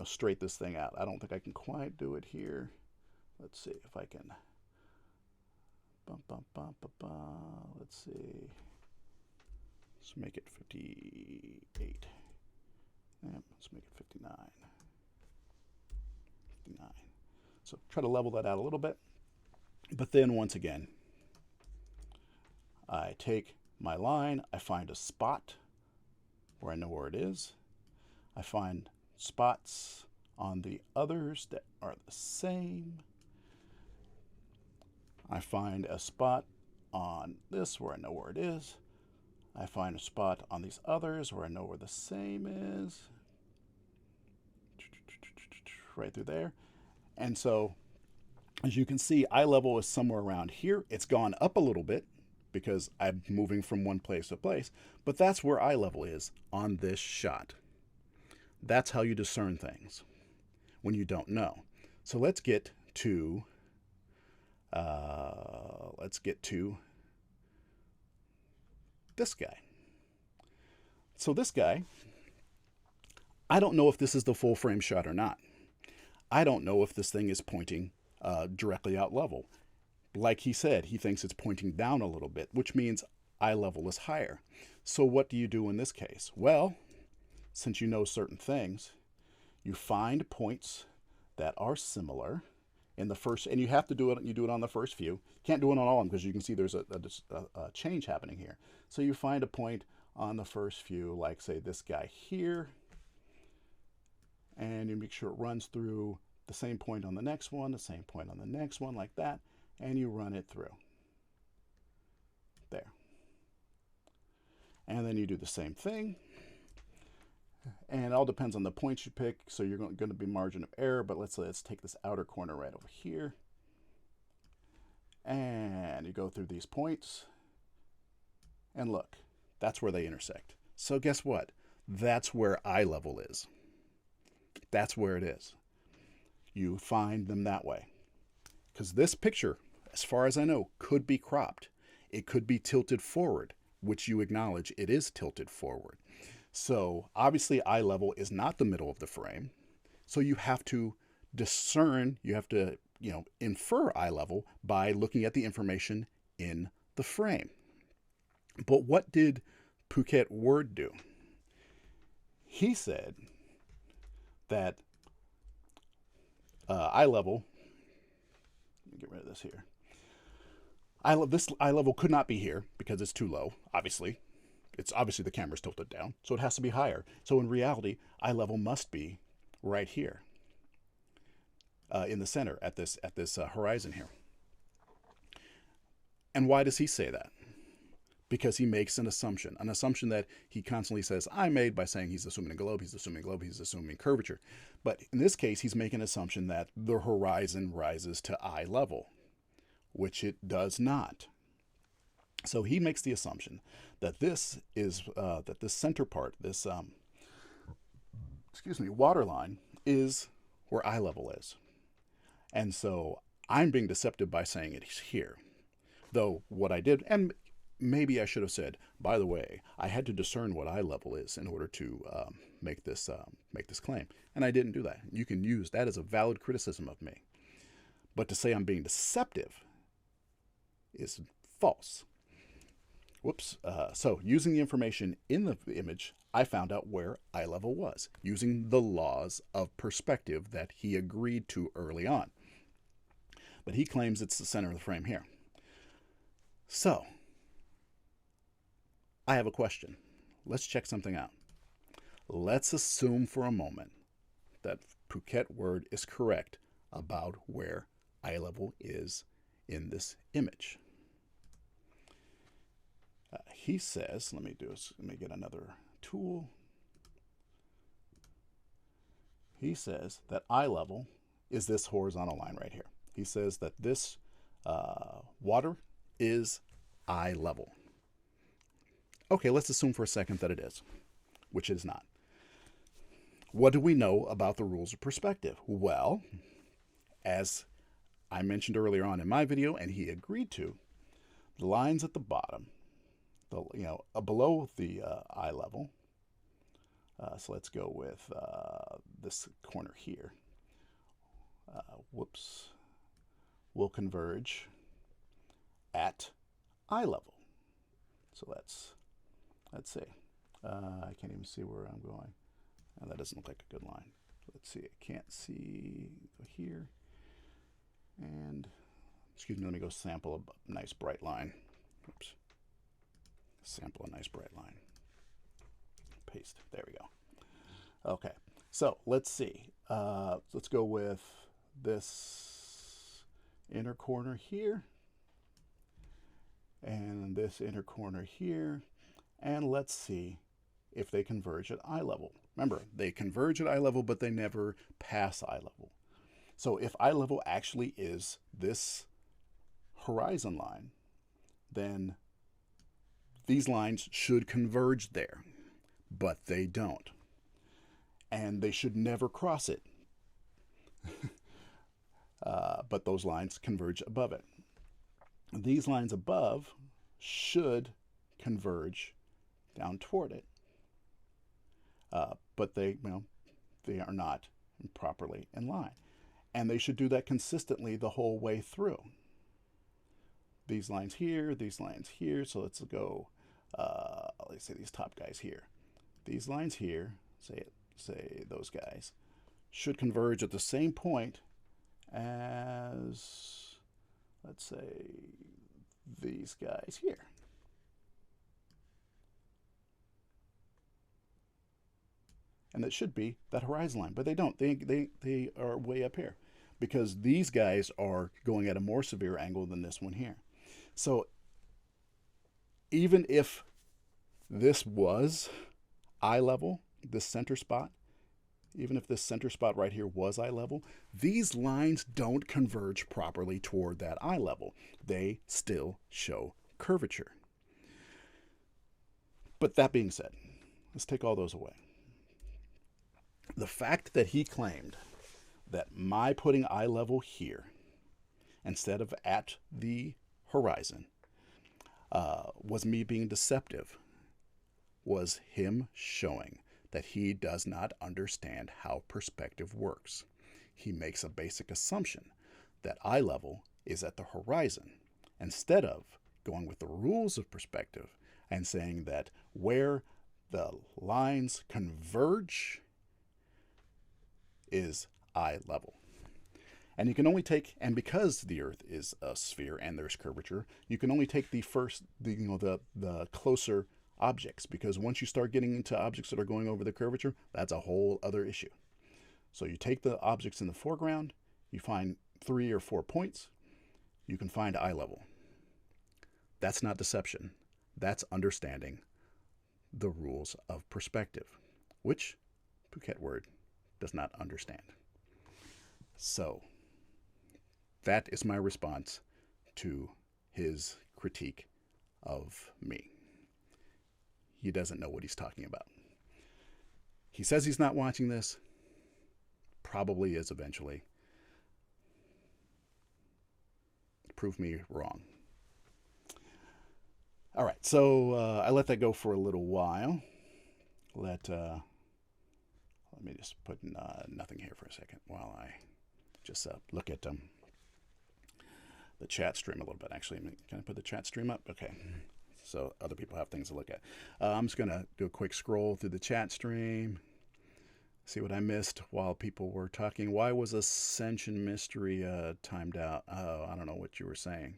straight this thing out. I don't think I can quite do it here. Let's see if I can. Let's see. Let's make it 58. Let's make it 59. 59. So try to level that out a little bit. But then once again, I take my line, I find a spot where I know where it is. I find spots on the others that are the same. I find a spot on this where I know where it is. I find a spot on these others where I know where the same is. Right through there. And so, as you can see, eye level is somewhere around here. It's gone up a little bit because I'm moving from one place to place, but that's where eye level is on this shot. That's how you discern things when you don't know. So let's get to this guy. So this guy, I don't know if this is the full frame shot or not. I don't know if this thing is pointing directly out level. Like he said, he thinks it's pointing down a little bit, which means eye level is higher. So what do you do in this case? Well, since you know certain things, you find points that are similar in the first, and you have to do it. You do it on the first few. Can't do it on all of them because you can see there's a change happening here. So you find a point on the first few, like say this guy here, and you make sure it runs through the same point on the next one, the same point on the next one, like that, and you run it through there. And then you do the same thing. And it all depends on the points you pick, so you're going to be margin of error, but let's take this outer corner right over here. And you go through these points, and look, that's where they intersect. So guess what? That's where eye level is. That's where it is. You find them that way. Because this picture, as far as I know, could be cropped. It could be tilted forward, which you acknowledge it is tilted forward. So obviously eye level is not the middle of the frame. So you have to discern, you have to, infer eye level by looking at the information in the frame. But what did Phuket Word do? He said that eye level, let me get rid of this here. This eye level could not be here because it's too low, obviously. It's obviously the camera's tilted down, so it has to be higher. So in reality, eye level must be right here in the center at this horizon here. And why does he say that? Because he makes an assumption that he constantly says I made by saying he's assuming a globe, he's assuming curvature. But in this case, he's making an assumption that the horizon rises to eye level, which it does not. So he makes the assumption that this is that this center part, this water line, is where eye level is. And so I'm being deceptive by saying it's here. Though what I did, and maybe I should have said, by the way, I had to discern what eye level is in order to make this claim, and I didn't do that. You can use that as a valid criticism of me, but to say I'm being deceptive is false. Whoops. So using the information in the image, I found out where eye level was using the laws of perspective that he agreed to early on. But he claims it's the center of the frame here. So, I have a question. Let's check something out. Let's assume for a moment that Phuket Word is correct about where eye level is in this image. He says, let me get another tool. He says that eye level is this horizontal line right here. He says that this water is eye level. Okay, let's assume for a second that it is, which it is not. What do we know about the rules of perspective? Well, as I mentioned earlier on in my video, and he agreed to, the lines at the bottom, below the eye level. So let's go with this corner here. Will converge at eye level. So let's see. I can't even see where I'm going. And that doesn't look like a good line. Let's see. I can't see. Go here. And excuse me. Let me go sample a nice bright line. Oops. Sample a nice bright line. Paste. There we go. Okay. So let's see. Let's go with this inner corner here. And this inner corner here. And let's see if they converge at eye level. Remember, they converge at eye level, but they never pass eye level. So if eye level actually is this horizon line, then these lines should converge there, but they don't. And they should never cross it. But those lines converge above it. These lines above should converge down toward it. But they are not properly in line. And they should do that consistently the whole way through. These lines here, these lines here. So let's go, let's say these top guys here. These lines here, say those guys, should converge at the same point as, let's say, these guys here. And it should be that horizon line, but they don't. They are way up here because these guys are going at a more severe angle than this one here. So even if this was eye level, this center spot, even if this center spot right here was eye level, these lines don't converge properly toward that eye level. They still show curvature. But that being said, let's take all those away. The fact that he claimed that my putting eye level here instead of at the horizon was me being deceptive was him showing that he does not understand how perspective works. He makes a basic assumption that eye level is at the horizon instead of going with the rules of perspective and saying that where the lines converge is eye level. And you can only take, and because the Earth is a sphere and there's curvature, you can only take the closer objects, because once you start getting into objects that are going over the curvature, that's a whole other issue. So you take the objects in the foreground, you find 3 or 4 points, you can find eye level. That's not deception. That's understanding the rules of perspective, which Phuket Word does not understand. So that is my response to his critique of me. He doesn't know what he's talking about. He says he's not watching this. Probably is eventually. Prove me wrong. All right, so I let that go for a little while. Let me just put nothing here for a second while I just look at the chat stream a little bit. Actually, can I put the chat stream up? Okay, so other people have things to look at. I'm just going to do a quick scroll through the chat stream, see what I missed while people were talking. Why was Ascension Mystery timed out? Oh, I don't know what you were saying.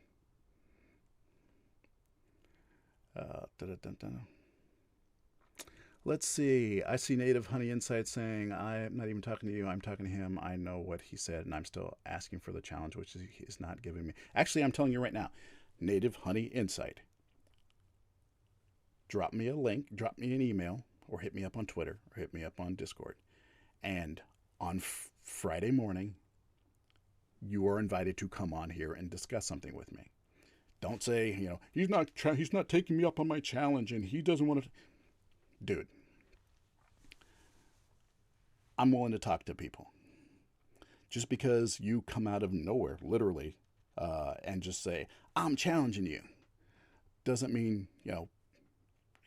Let's see. I see Native Honey Insight saying, I'm not even talking to you. I'm talking to him. I know what he said, and I'm still asking for the challenge, which he's not giving me. Actually, I'm telling you right now, Native Honey Insight. Drop me a link, drop me an email, or hit me up on Twitter, or hit me up on Discord. And on Friday morning, you are invited to come on here and discuss something with me. Don't say, he's not taking me up on my challenge, and he doesn't want to. Dude, I'm willing to talk to people. Just because you come out of nowhere, literally, and just say, I'm challenging you, doesn't mean,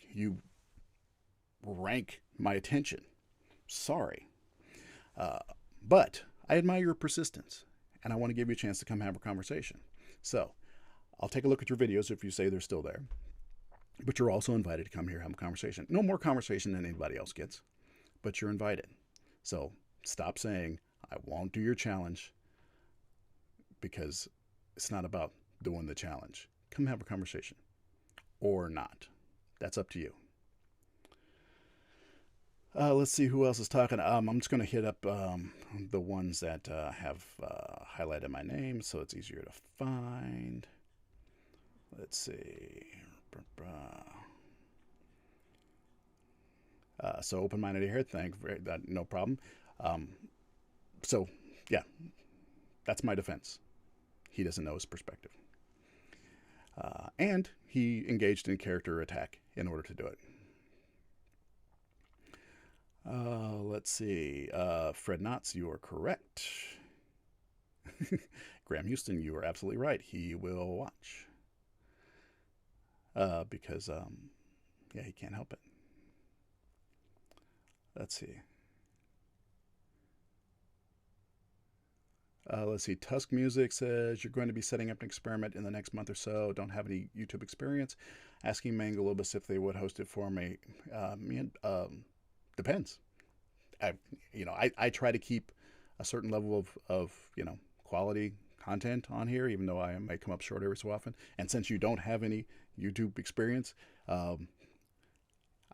you rank my attention. Sorry. But I admire your persistence, and I want to give you a chance to come have a conversation. So I'll take a look at your videos if you say they're still there. But you're also invited to come here and have a conversation. No more conversation than anybody else gets, but you're invited. So stop saying, I won't do your challenge, because it's not about doing the challenge. Come have a conversation. Or not. That's up to you. Let's see who else is talking. I'm just going to hit up the ones that have highlighted my name so it's easier to find. Let's see. So open-minded here, no problem. So yeah, that's my defense. He doesn't know his perspective, and he engaged in character attack in order to do it. Let's see. Fred Knotts, you are correct. Graham Houston, you are absolutely right. He will watch. Because he can't help it. Let's see. Let's see. Tusk Music says, you're going to be setting up an experiment in the next month or so. Don't have any YouTube experience. Asking Mangalobus if they would host it for me. Depends. I try to keep a certain level of quality content on here, even though I might come up short every so often. And since you don't have any YouTube experience, I'm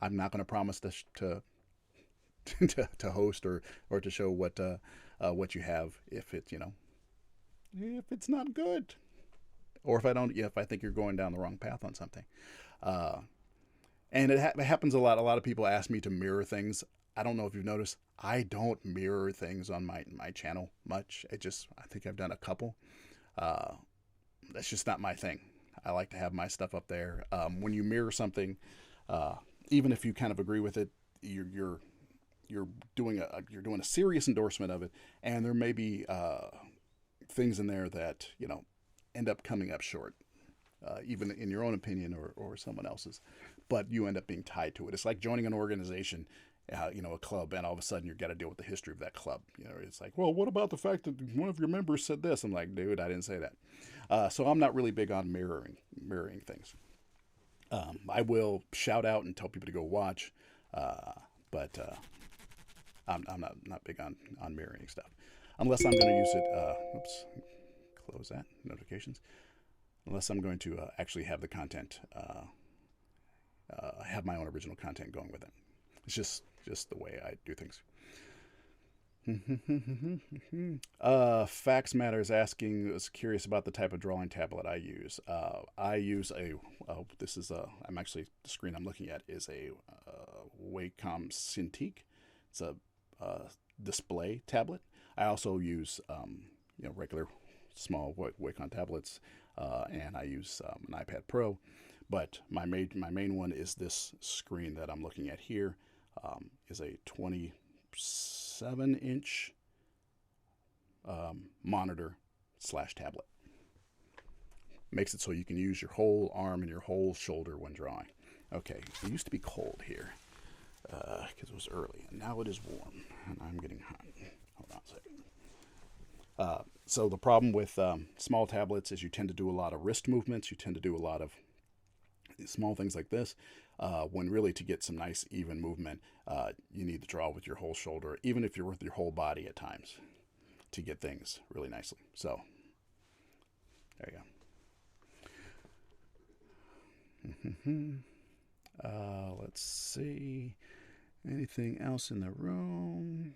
not going to promise to host or to show what you have if it's not good, or if I think you're going down the wrong path on something. And it happens a lot. A lot of people ask me to mirror things. I don't know if you've noticed, I don't mirror things on my channel much. I think I've done a couple. That's just not my thing. I like to have my stuff up there. When you mirror something, even if you kind of agree with it, you're doing a serious endorsement of it, and there may be things in there that end up coming up short, even in your own opinion or someone else's, but you end up being tied to it. It's like joining an organization, a club, and all of a sudden you've got to deal with the history of that club. It's like, well, what about the fact that one of your members said this? I'm like, dude, I didn't say that. So I'm not really big on mirroring things. I will shout out and tell people to go watch, but I'm not big on mirroring stuff, unless I'm going to use it. Close that notifications. Unless I'm going to actually have the content, have my own original content going with it. It's just the way I do things. Fax Matter is curious about the type of drawing tablet I use. I use the screen I'm looking at is a Wacom Cintiq. It's a display tablet. I also use regular small Wacom tablets, and I use an iPad Pro. But my main one is this screen that I'm looking at here. Is a 27-inch monitor / tablet. Makes it so you can use your whole arm and your whole shoulder when drawing. Okay, it used to be cold here because it was early, and now it is warm, and I'm getting hot. Hold on a second. So the problem with small tablets is you tend to do a lot of wrist movements. You tend to do a lot of small things like this. When really to get some nice even movement, you need to draw with your whole shoulder, even if you're with your whole body at times, to get things really nicely. So there you go. Let's see. Anything else in the room?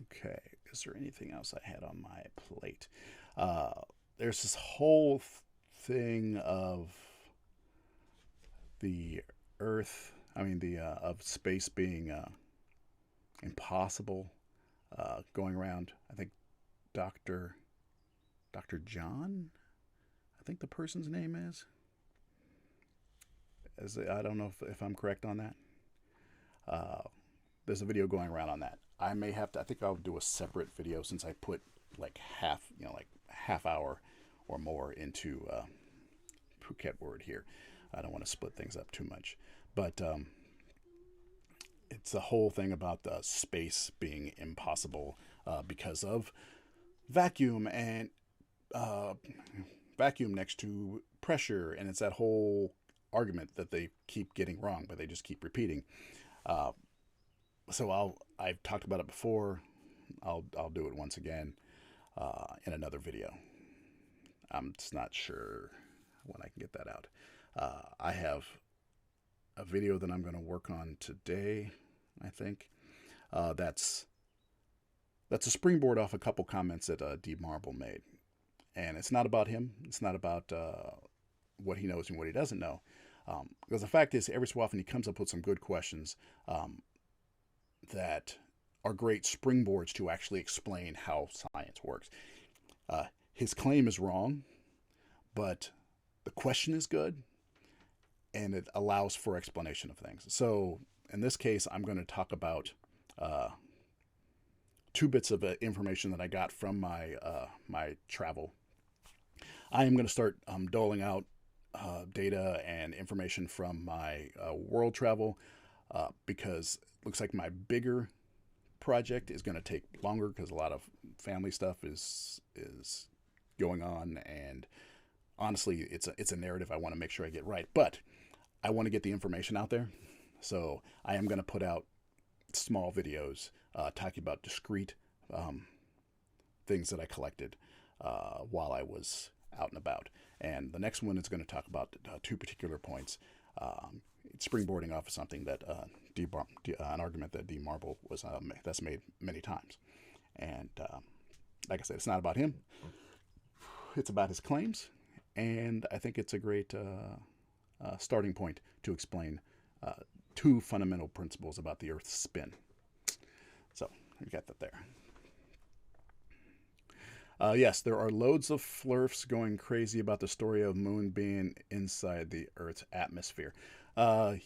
Okay. Is there anything else I had on my plate? There's this whole thing of the Earth. I mean, of space being impossible. Going around. I think Dr. John. I think the person's name is. I don't know if I'm correct on that. There's a video going around on that. I may have to. I think I'll do a separate video since I put like half hour or more into Phuket Word here. I don't want to split things up too much, but it's the whole thing about the space being impossible because of vacuum and vacuum next to pressure, and it's that whole argument that they keep getting wrong, but they just keep repeating. So I've talked about it before. I'll do it once again in another video. I'm just not sure when I can get that out. I have a video that I'm going to work on today, I think. That's a springboard off a couple comments that D. Marble made. And it's not about him. It's not about what he knows and what he doesn't know. Because the fact is, every so often he comes up with some good questions that are great springboards to actually explain how science works. His claim is wrong, but the question is good, and it allows for explanation of things. So in this case, I'm going to talk about two bits of information that I got from my travel. I am going to start doling out data and information from my world travel because it looks like my bigger project is going to take longer because a lot of family stuff is going on, and honestly, it's a narrative I want to make sure I get right, but I want to get the information out there. So I am going to put out small videos talking about discrete things that I collected while I was out and about. And the next one is going to talk about two particular points. Springboarding off of something that an argument that D. Marble was that's made many times. And like I said, it's not about him. It's about his claims. And I think it's a great starting point to explain two fundamental principles about the Earth's spin. So we got that there. Yes, there are loads of flurfs going crazy about the story of moon being inside the Earth's atmosphere.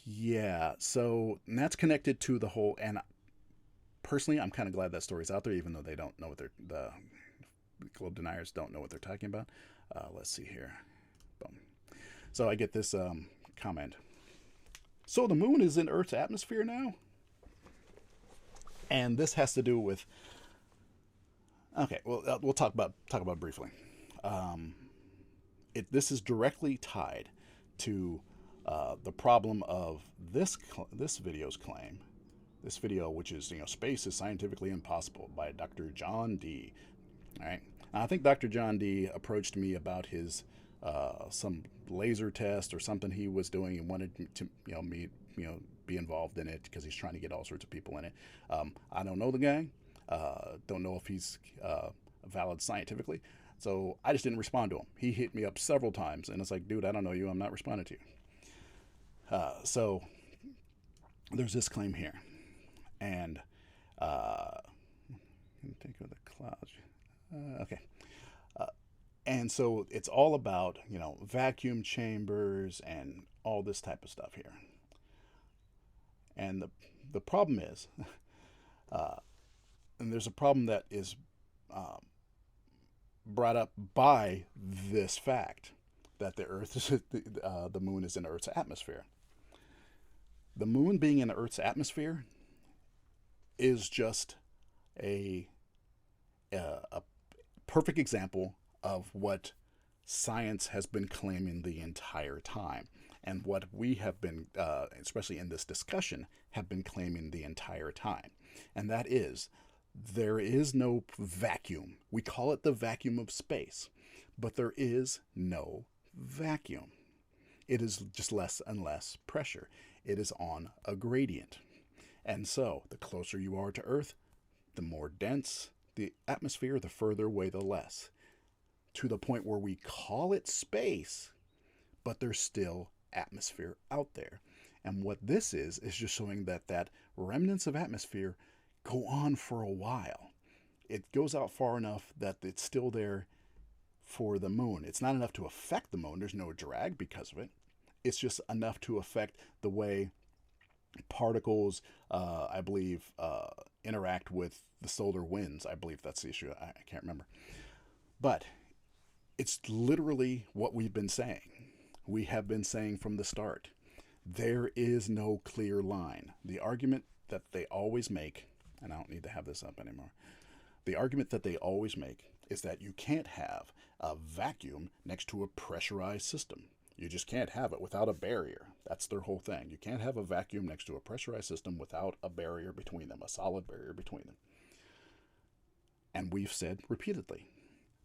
Yeah, so that's connected to the whole, and personally, I'm kind of glad that story's out there, even though they don't know what the globe deniers don't know what they're talking about. Let's see here. Boom. So I get this comment. So the moon is in Earth's atmosphere now? And this has to do with... Okay, well, we'll talk about it briefly. This is directly tied to the problem of this video's claim. This video, which is, space is scientifically impossible, by Dr. John D. All right. I think Dr. John D. approached me about his some laser test or something he was doing and wanted to me be involved in it because he's trying to get all sorts of people in it. I don't know the guy. Don't know if he's valid scientifically. So I just didn't respond to him. He hit me up several times, and it's like, dude, I don't know you. I'm not responding to you. So there's this claim here. And think of the clouds. Okay. And so it's all about, vacuum chambers and all this type of stuff here. And the problem is, and there's a problem that is brought up by this fact that the Earth is the Moon is in Earth's atmosphere. The Moon being in Earth's atmosphere is just a perfect example of what science has been claiming the entire time, and what we have been, especially in this discussion, have been claiming the entire time. And that is, there is no vacuum. We call it the vacuum of space, but there is no vacuum. It is just less and less pressure. It is on a gradient. And so, the closer you are to Earth, the more dense the atmosphere, the further away, the less. To the point where we call it space, but there's still atmosphere out there. And what this is just showing that remnants of atmosphere go on for a while. It goes out far enough that it's still there for the Moon. It's not enough to affect the Moon. There's no drag because of it. It's just enough to affect the way particles, I believe, interact with the solar winds. I believe that's the issue. I can't remember. But it's literally what we've been saying. We have been saying from the start. There is no clear line. The argument that they always make, and I don't need to have this up anymore, the argument that they always make is that you can't have a vacuum next to a pressurized system. You just can't have it without a barrier. That's their whole thing. You can't have a vacuum next to a pressurized system without a barrier between them, a solid barrier between them. And we've said repeatedly,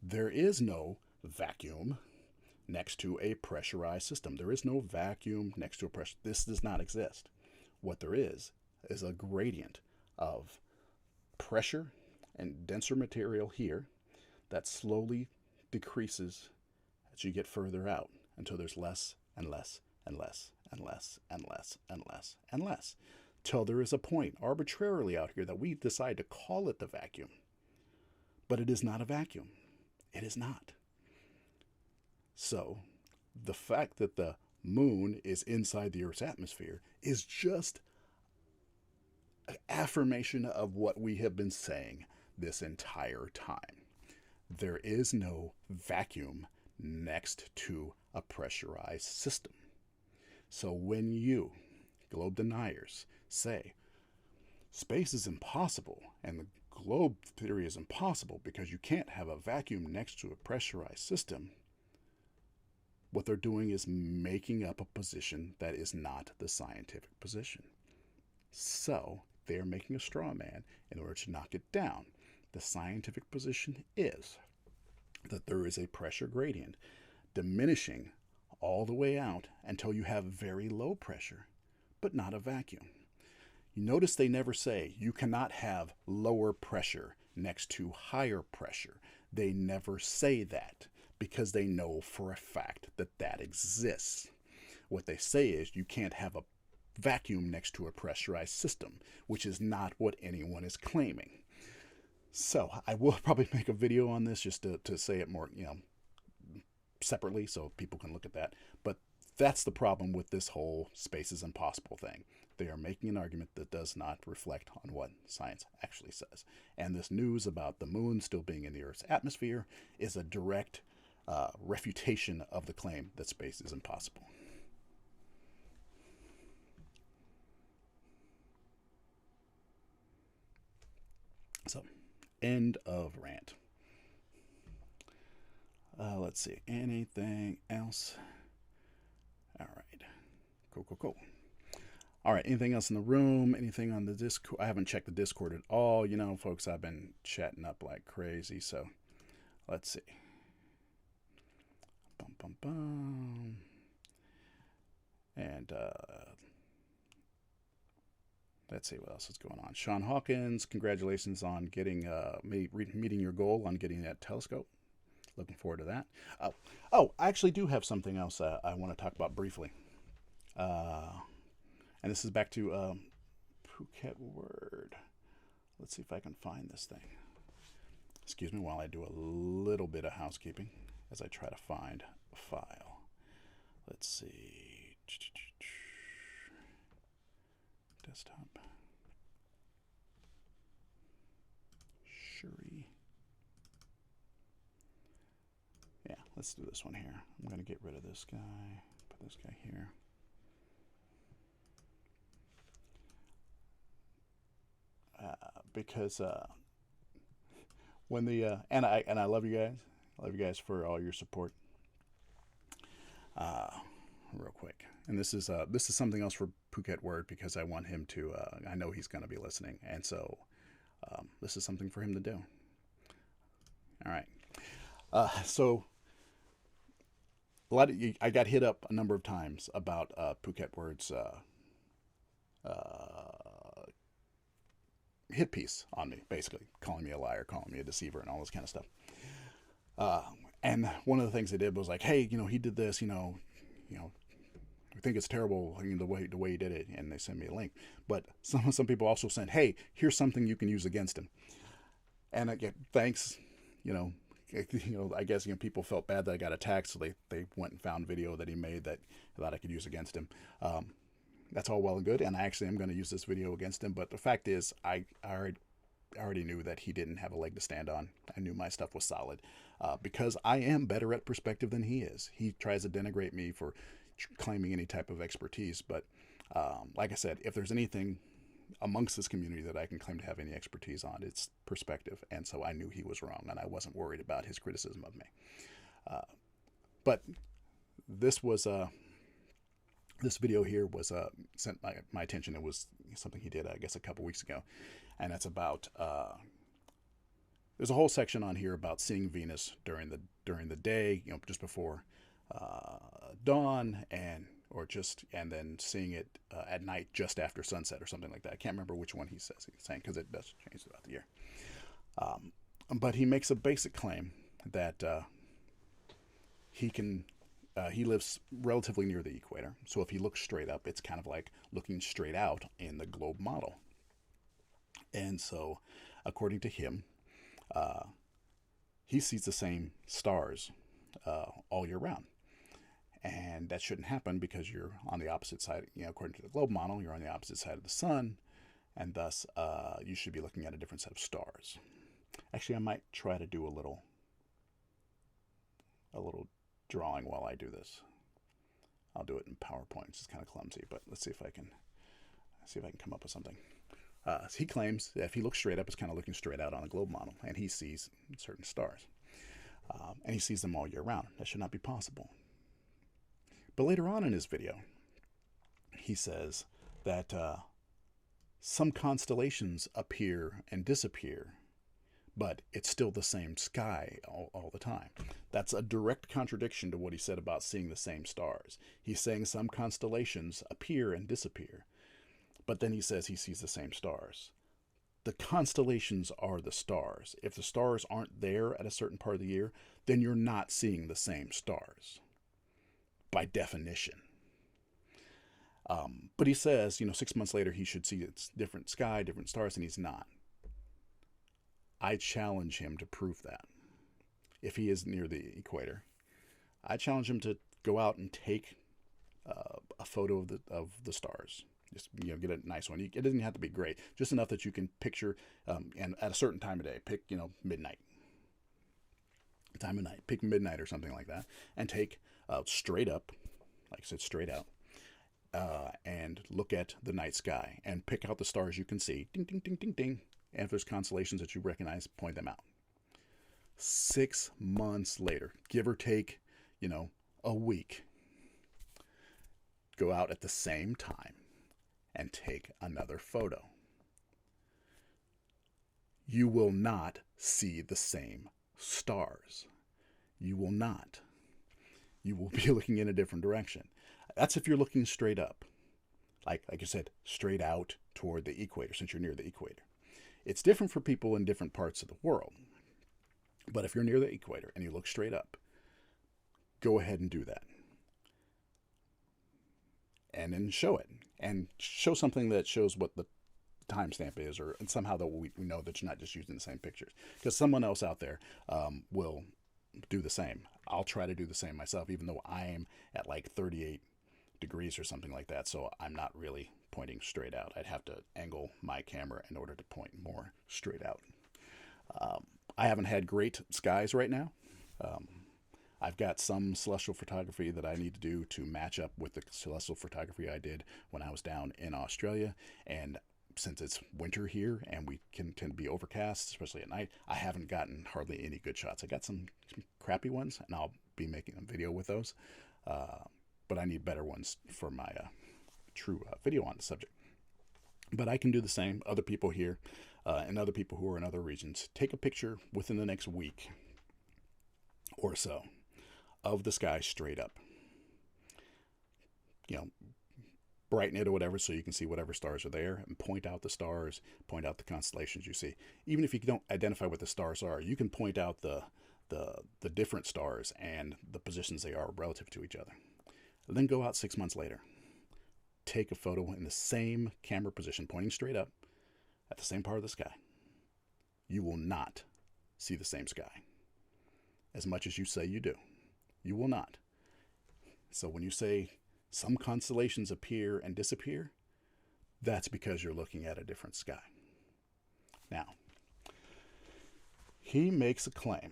there is no vacuum next to a pressurized system. There is no vacuum next to a pressure. This does not exist. What there is a gradient of pressure and denser material here that slowly decreases as you get further out until there's less and less and less and less and less and less and less, till there is a point arbitrarily out here that we decide to call it the vacuum. But it is not a vacuum. It is not. So the fact that the Moon is inside the Earth's atmosphere is just an affirmation of what we have been saying this entire time. There is no vacuum next to a pressurized system. So when you, globe deniers, say space is impossible and the globe theory is impossible because you can't have a vacuum next to a pressurized system, what they're doing is making up a position that is not the scientific position. So they are making a straw man in order to knock it down. The scientific position is that there is a pressure gradient diminishing all the way out until you have very low pressure, but not a vacuum. You notice they never say you cannot have lower pressure next to higher pressure. They never say that because they know for a fact that that exists. What they say is you can't have a vacuum next to a pressurized system, which is not what anyone is claiming. So I will probably make a video on this just to say it more, separately so people can look at that. But that's the problem with this whole space is impossible thing. They are making an argument that does not reflect on what science actually says. And this news about the Moon still being in the Earth's atmosphere is a direct refutation of the claim that space is impossible. So, end of rant. Let's see. Anything else? All right. Cool. All right. Anything else in the room? Anything on the Discord? I haven't checked the Discord at all. Folks, I've been chatting up like crazy. So, let's see. And let's see what else is going on. Sean Hawkins, congratulations on getting meeting your goal on getting that telescope. Looking forward to that. I actually do have something else I want to talk about briefly. And this is back to Phuket Word. Let's see if I can find this thing. Excuse me while I do a little bit of housekeeping. as I try to find a file. Let's see. Desktop. Shuri. Yeah, let's do this one here. I'm going to get rid of this guy. Put this guy here. Because when the and I love you guys. I love you guys for all your support. Real quick, and this is something else for Phuket Word, because I want him to. I know he's going to be listening, and so this is something for him to do. All right. So I got hit up a number of times about Phuket Word's hit piece on me, basically calling me a liar, calling me a deceiver, and all this kind of stuff. And one of the things they did was like, hey, he did this, I think it's terrible, the way he did it, and they sent me a link. But some people also said, hey, here's something you can use against him. And I get thanks, I guess people felt bad that I got attacked, so they went and found video that he made that I could use against him. That's all well and good, and I actually am going to use this video against him. But the fact is, I already knew that he didn't have a leg to stand on. I knew my stuff was solid, because I am better at perspective than he is. He tries to denigrate me for claiming any type of expertise, but like I said, if there's anything amongst this community that I can claim to have any expertise on, it's perspective. And so I knew he was wrong, and I wasn't worried about his criticism of me. But this was this video here was sent my attention. It was something he did, I guess, a couple weeks ago, and it's about there's a whole section on here about seeing Venus during the day, just before dawn, and then seeing it at night just after sunset or something like that. I can't remember which one he's saying, because it does change throughout the year. But he makes a basic claim that he lives relatively near the equator. So if he looks straight up, it's kind of like looking straight out in the globe model. And so, according to him, he sees the same stars all year round. And that shouldn't happen, because you're on the opposite side. According to the globe model, you're on the opposite side of the sun, and thus you should be looking at a different set of stars. Actually, I might try to do a little drawing while I do this. I'll do it in PowerPoint. It's kind of clumsy, but let's see if I can come up with something. He claims that if he looks straight up, it's kind of looking straight out on a globe model, and he sees certain stars, and he sees them all year round. That should not be possible. But later on in his video, he says that some constellations appear and disappear, but it's still the same sky all the time. That's a direct contradiction to what he said about seeing the same stars. He's saying some constellations appear and disappear, but then he says he sees the same stars. The constellations are the stars. If the stars aren't there at a certain part of the year, then you're not seeing the same stars, by definition. But he says, 6 months later, he should see it's different sky, different stars, and he's not. I challenge him to prove that. If he is near the equator, I challenge him to go out and take a photo of the stars. Just get a nice one. It doesn't have to be great, just enough that you can picture. And at a certain time of day, pick midnight. Time of night, pick midnight or something like that, and take straight up, like I said, straight out, and look at the night sky and pick out the stars you can see. Ding, ding, ding, ding, ding. And if there's constellations that you recognize, point them out. 6 months later, give or take, a week, go out at the same time and take another photo. You will not see the same stars. You will not. You will be looking in a different direction. That's if you're looking straight up. Like I said, straight out toward the equator, since you're near the equator. It's different for people in different parts of the world. But if you're near the equator and you look straight up, go ahead and do that. And then show it. And show something that shows what the timestamp is, and somehow that we know that you're not just using the same pictures. Because someone else out there will do the same. I'll try to do the same myself, even though I am at like 38 degrees or something like that. So I'm not really pointing straight out. I'd have to angle my camera in order to point more straight out. I haven't had great skies right now. I've got some celestial photography that I need to do to match up with the celestial photography I did when I was down in Australia. And since it's winter here and we can tend to be overcast, especially at night, I haven't gotten hardly any good shots. I got some crappy ones, and I'll be making a video with those. But I need better ones for my true video on the subject. But I can do the same. Other people here and other people who are in other regions, take a picture within the next week or so of the sky straight up. You know, brighten it or whatever so you can see whatever stars are there, and point out the stars, point out the constellations you see. Even if you don't identify what the stars are, you can point out the different stars and the positions they are relative to each other. And then go out 6 months later. Take a photo in the same camera position, pointing straight up at the same part of the sky. You will not see the same sky as much as you say you do. You will not. So when you say some constellations appear and disappear, that's because you're looking at a different sky. Now, he makes a claim.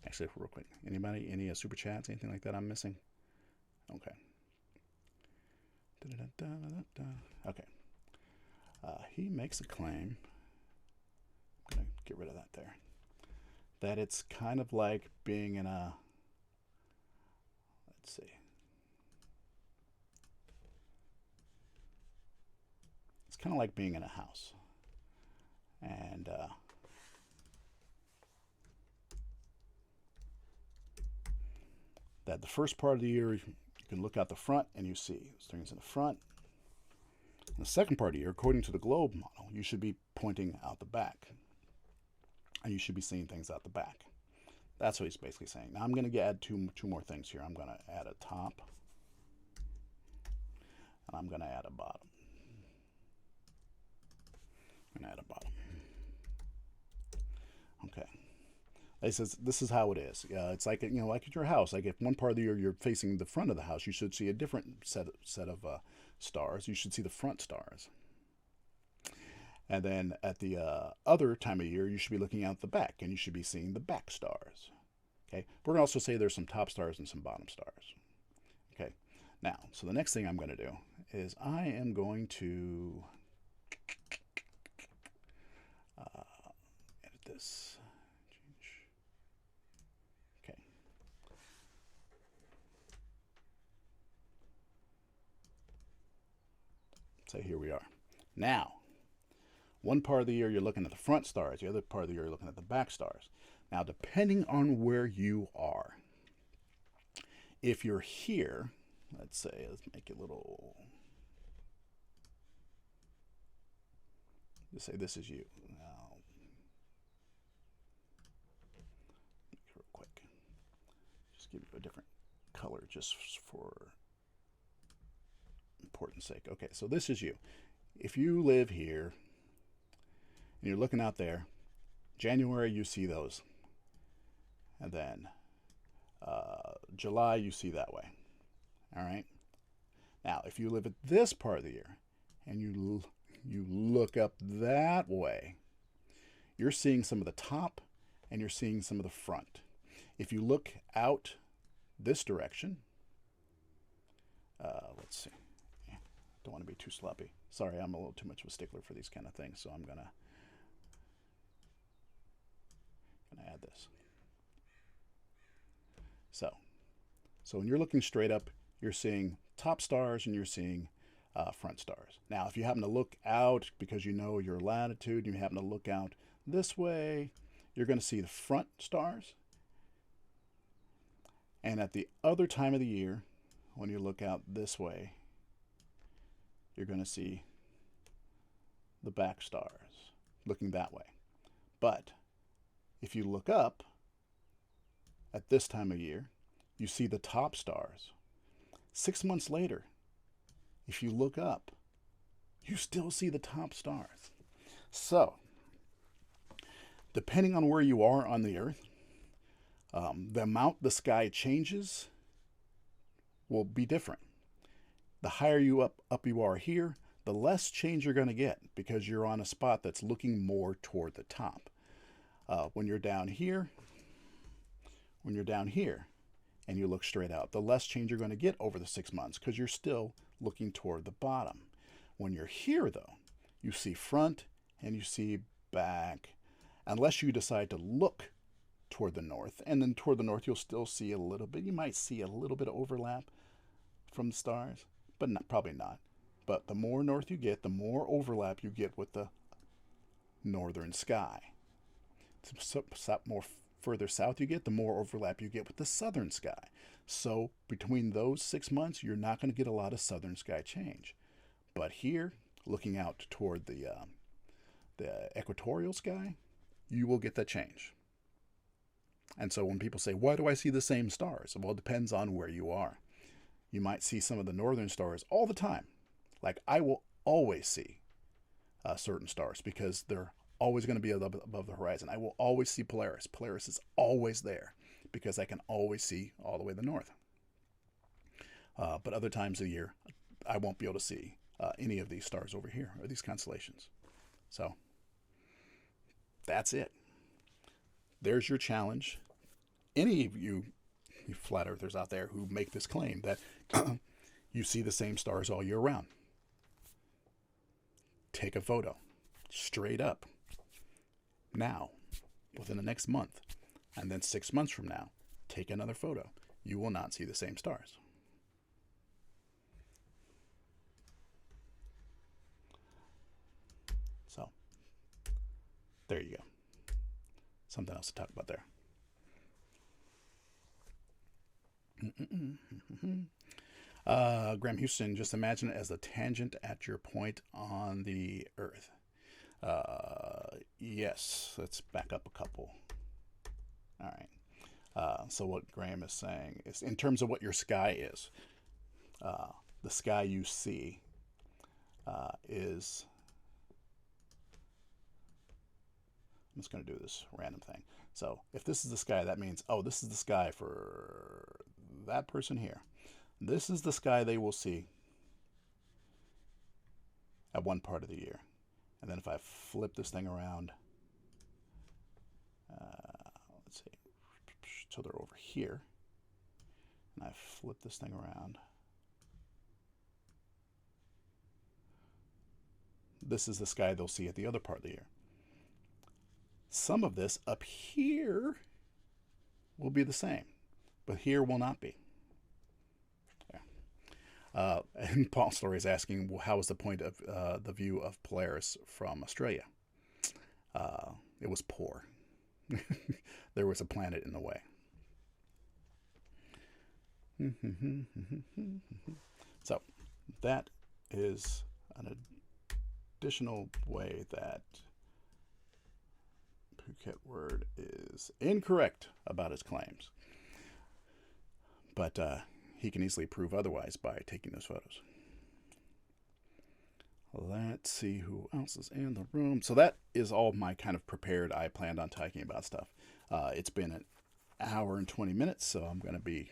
Actually, real quick, anybody, any super chats, anything like that I'm missing? Okay. Okay. He makes a claim. I'm going to get rid of that there. That it's kind of like being in a, let's see. It's kind of like being in a house. And that the first part of the year, you can look out the front and you see things in the front. In the second part of the year, according to the globe model, you should be pointing out the back. And you should be seeing things out the back. That's what he's basically saying. Now I'm going to add two more things here. I'm going to add a top. And I'm going to add a bottom. I'm going to add a bottom. Okay. He says this is how it is. It's like, you know, like at your house. Like if one part of the year you're facing the front of the house, you should see a different set of stars. You should see the front stars. And then at the other time of year, you should be looking out the back, and you should be seeing the back stars. Okay. We're going to also say there's some top stars and some bottom stars. Okay. Now, so the next thing I'm going to do is I am going to edit this. Okay. So here we are. Now, one part of the year you're looking at the front stars, the other part of the year you're looking at the back stars. Now, depending on where you are, if you're here, let's say, let's make it a little, let's say this is you. Now, real quick, just give you a different color just for importance sake. Okay, so this is you. If you live here, and you're looking out there, January you see those, and then July you see that way. All right. Now, if you live at this part of the year and you look up that way, you're seeing some of the top and you're seeing some of the front. If you look out this direction, let's see. Don't want to be too sloppy. Sorry, I'm a little too much of a stickler for these kind of things, so I'm gonna add this. So when you're looking straight up, you're seeing top stars and you're seeing front stars. Now, if you happen to look out because you know your latitude, and you happen to look out this way, you're going to see the front stars. And at the other time of the year, when you look out this way, you're going to see the back stars looking that way. But if you look up at this time of year, you see the top stars. 6 months later, if you look up, you still see the top stars. So depending on where you are on the Earth, the amount the sky changes will be different. The higher you up you are here, the less change you're going to get because you're on a spot that's looking more toward the top. When you're down here, and you look straight out, the less change you're going to get over the 6 months because you're still looking toward the bottom. When you're here, though, you see front and you see back, unless you decide to look toward the north. And then toward the north, you'll still see a little bit. You might see a little bit of overlap from the stars, but probably not. But the more north you get, the more overlap you get with the northern sky. More further south you get, the more overlap you get with the southern sky. So between those 6 months, you're not going to get a lot of southern sky change. But here, looking out toward the equatorial sky, you will get that change. And so when people say, why do I see the same stars? Well, it depends on where you are. You might see some of the northern stars all the time. Like I will always see certain stars because they're always going to be above the horizon. I will always see Polaris. Polaris is always there because I can always see all the way to the north. But other times of the year, I won't be able to see any of these stars over here or these constellations. So that's it. There's your challenge. Any of you flat earthers out there who make this claim that you see the same stars all year round, take a photo straight up now within the next month, and then 6 months from now take another photo. You will not see the same stars. So there you go. Something else to talk about there. Graham Houston, just imagine it as a tangent at your point on the Earth. Yes, let's back up a couple. All right. So what Graham is saying is, in terms of what your sky is, the sky you see is... I'm just going to do this random thing. So if this is the sky, that means, oh, this is the sky for that person here. This is the sky they will see at one part of the year. And then if I flip this thing around, let's see, so they're over here, and I flip this thing around, this is the sky they'll see at the other part of the year. Some of this up here will be the same, but here will not be. And Paul Story is asking, well, how was the point of the view of Polaris from Australia? It was poor. There was a planet in the way. So that is an additional way that Phuket Word is incorrect about his claims. But he can easily prove otherwise by taking those photos. Let's see who else is in the room. So that is all my kind of prepared. I planned on talking about stuff. It's been an hour and 20 minutes, so I'm going to be,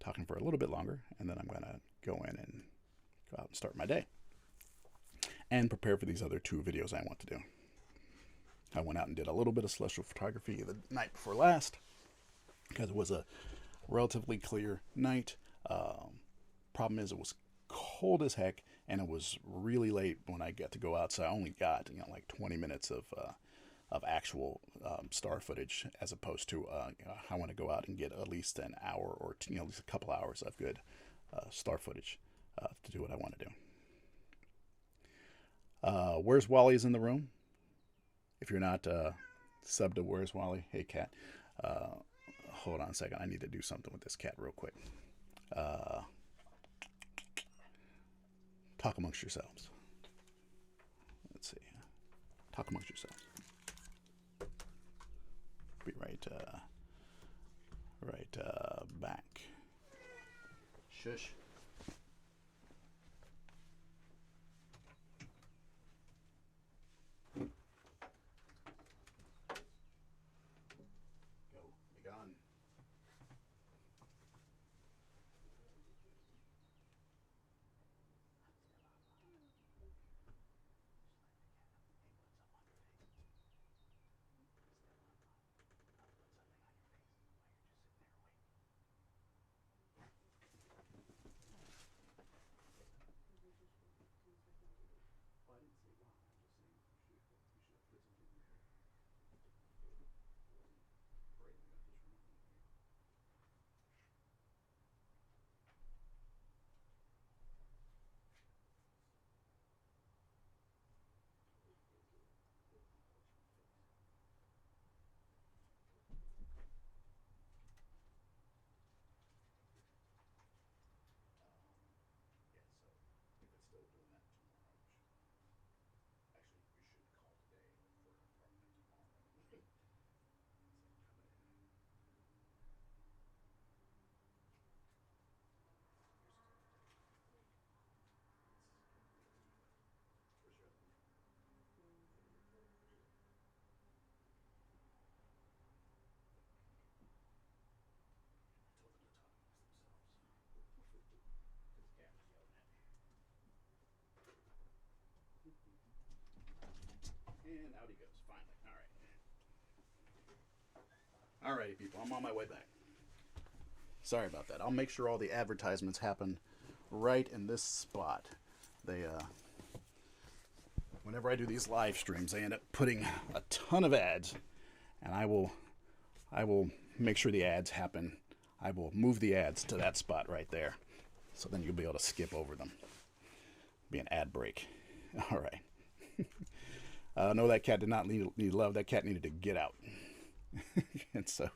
talking for a little bit longer, and then I'm going to go in and go out and start my day and prepare for these other 2 videos I want to do. I went out and did a little bit of celestial photography the night before last because it was a relatively clear night. Problem is, it was cold as heck, and it was really late when I got to go out, so I only got like 20 minutes of actual star footage, as opposed to I want to go out and get at least an hour or at least a couple hours of good star footage to do what I want to do. Where's Wally's in the room? If you're not subbed to Where's Wally, hey cat. Hold on a second. I need to do something with this cat real quick. Talk amongst yourselves. Let's see. Talk amongst yourselves. Be right back. Shush. out he goes, finally. All right. All right, people, I'm on my way back. Sorry about that. I'll make sure all the advertisements happen right in this spot. They, whenever I do these live streams, I end up putting a ton of ads, and I will make sure the ads happen. I will move the ads to that spot right there, so then you'll be able to skip over them. Be an ad break. All right. No, that cat did not need love. That cat needed to get out. And so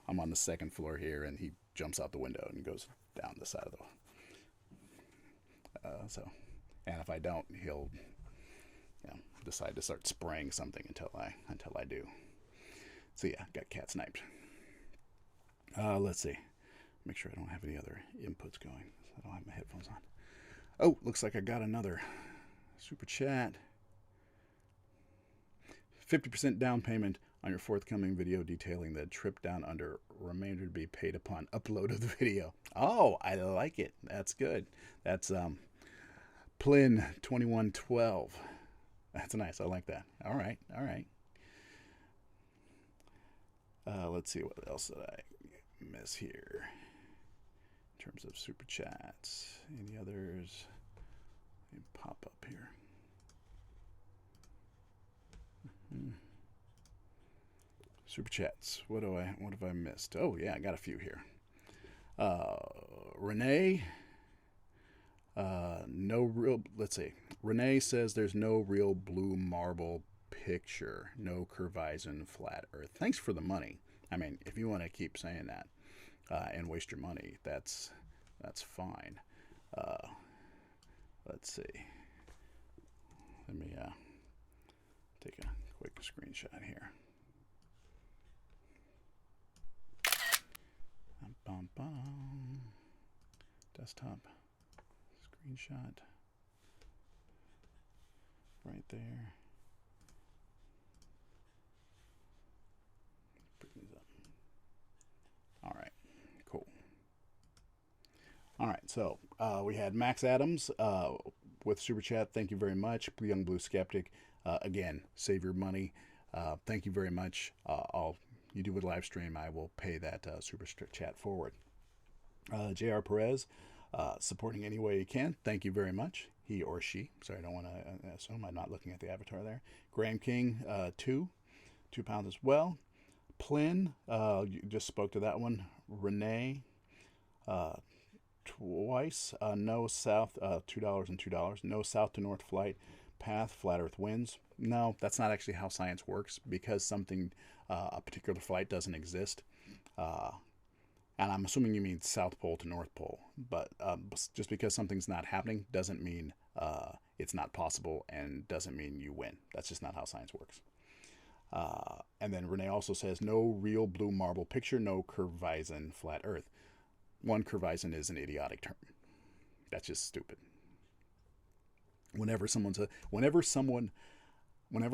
I'm on the second floor here, and he jumps out the window and goes down the side of the. And if I don't, he'll decide to start spraying something until I do. So yeah, got cat sniped. Let's see. Make sure I don't have any other inputs going. I don't have my headphones on. Oh, looks like I got another super chat. 50% down payment on your forthcoming video detailing the trip down under. Remainder to be paid upon upload of the video. Oh, I like it. That's good. That's Plin 2112. That's nice. I like that. All right. All right. Let's see what else did I miss here in terms of super chats. Any others? Let me pop up here. Super chats. What have I missed? Oh yeah, I got a few here. Renee. No real. Let's see. Renee says there's no real blue marble picture. No curvizon flat Earth. Thanks for the money. I mean, if you want to keep saying that and waste your money, that's fine. Let's see. Let me take a quick screenshot here. Desktop screenshot right there. Put these up. All right, cool. All right, so we had Max Adams with Super Chat. Thank you very much. Young Blue Skeptic. Again, save your money. Thank you very much. You do a live stream, I will pay that Super Chat forward. J.R. Perez, supporting any way you can. Thank you very much. He or she. Sorry, I don't want to assume. I'm not looking at the avatar there. Graham King, 2 pounds as well. Plin, you just spoke to that one. Renee, twice. No south, $2 and $2. No south to north flight. Path, flat earth winds. No, that's not actually how science works, because something, a particular flight doesn't exist. And I'm assuming you mean South Pole to North Pole. But just because something's not happening doesn't mean it's not possible, and doesn't mean you win. That's just not how science works. And then Renee also says, no real blue marble picture, no curvizon flat earth. One, curvizon is an idiotic term. That's just stupid. Whenever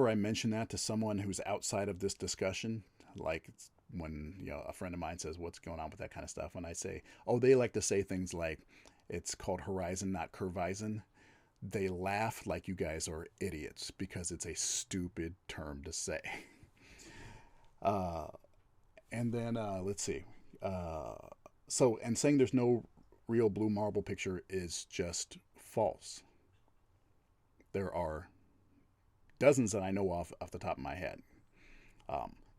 I mention that to someone who's outside of this discussion, like when a friend of mine says, what's going on with that kind of stuff, when I say, oh, they like to say things like it's called horizon, not curvizon, they laugh like you guys are idiots, because it's a stupid term to say. And then let's see. And saying there's no real blue marble picture is just false. There are dozens that I know off the top of my head.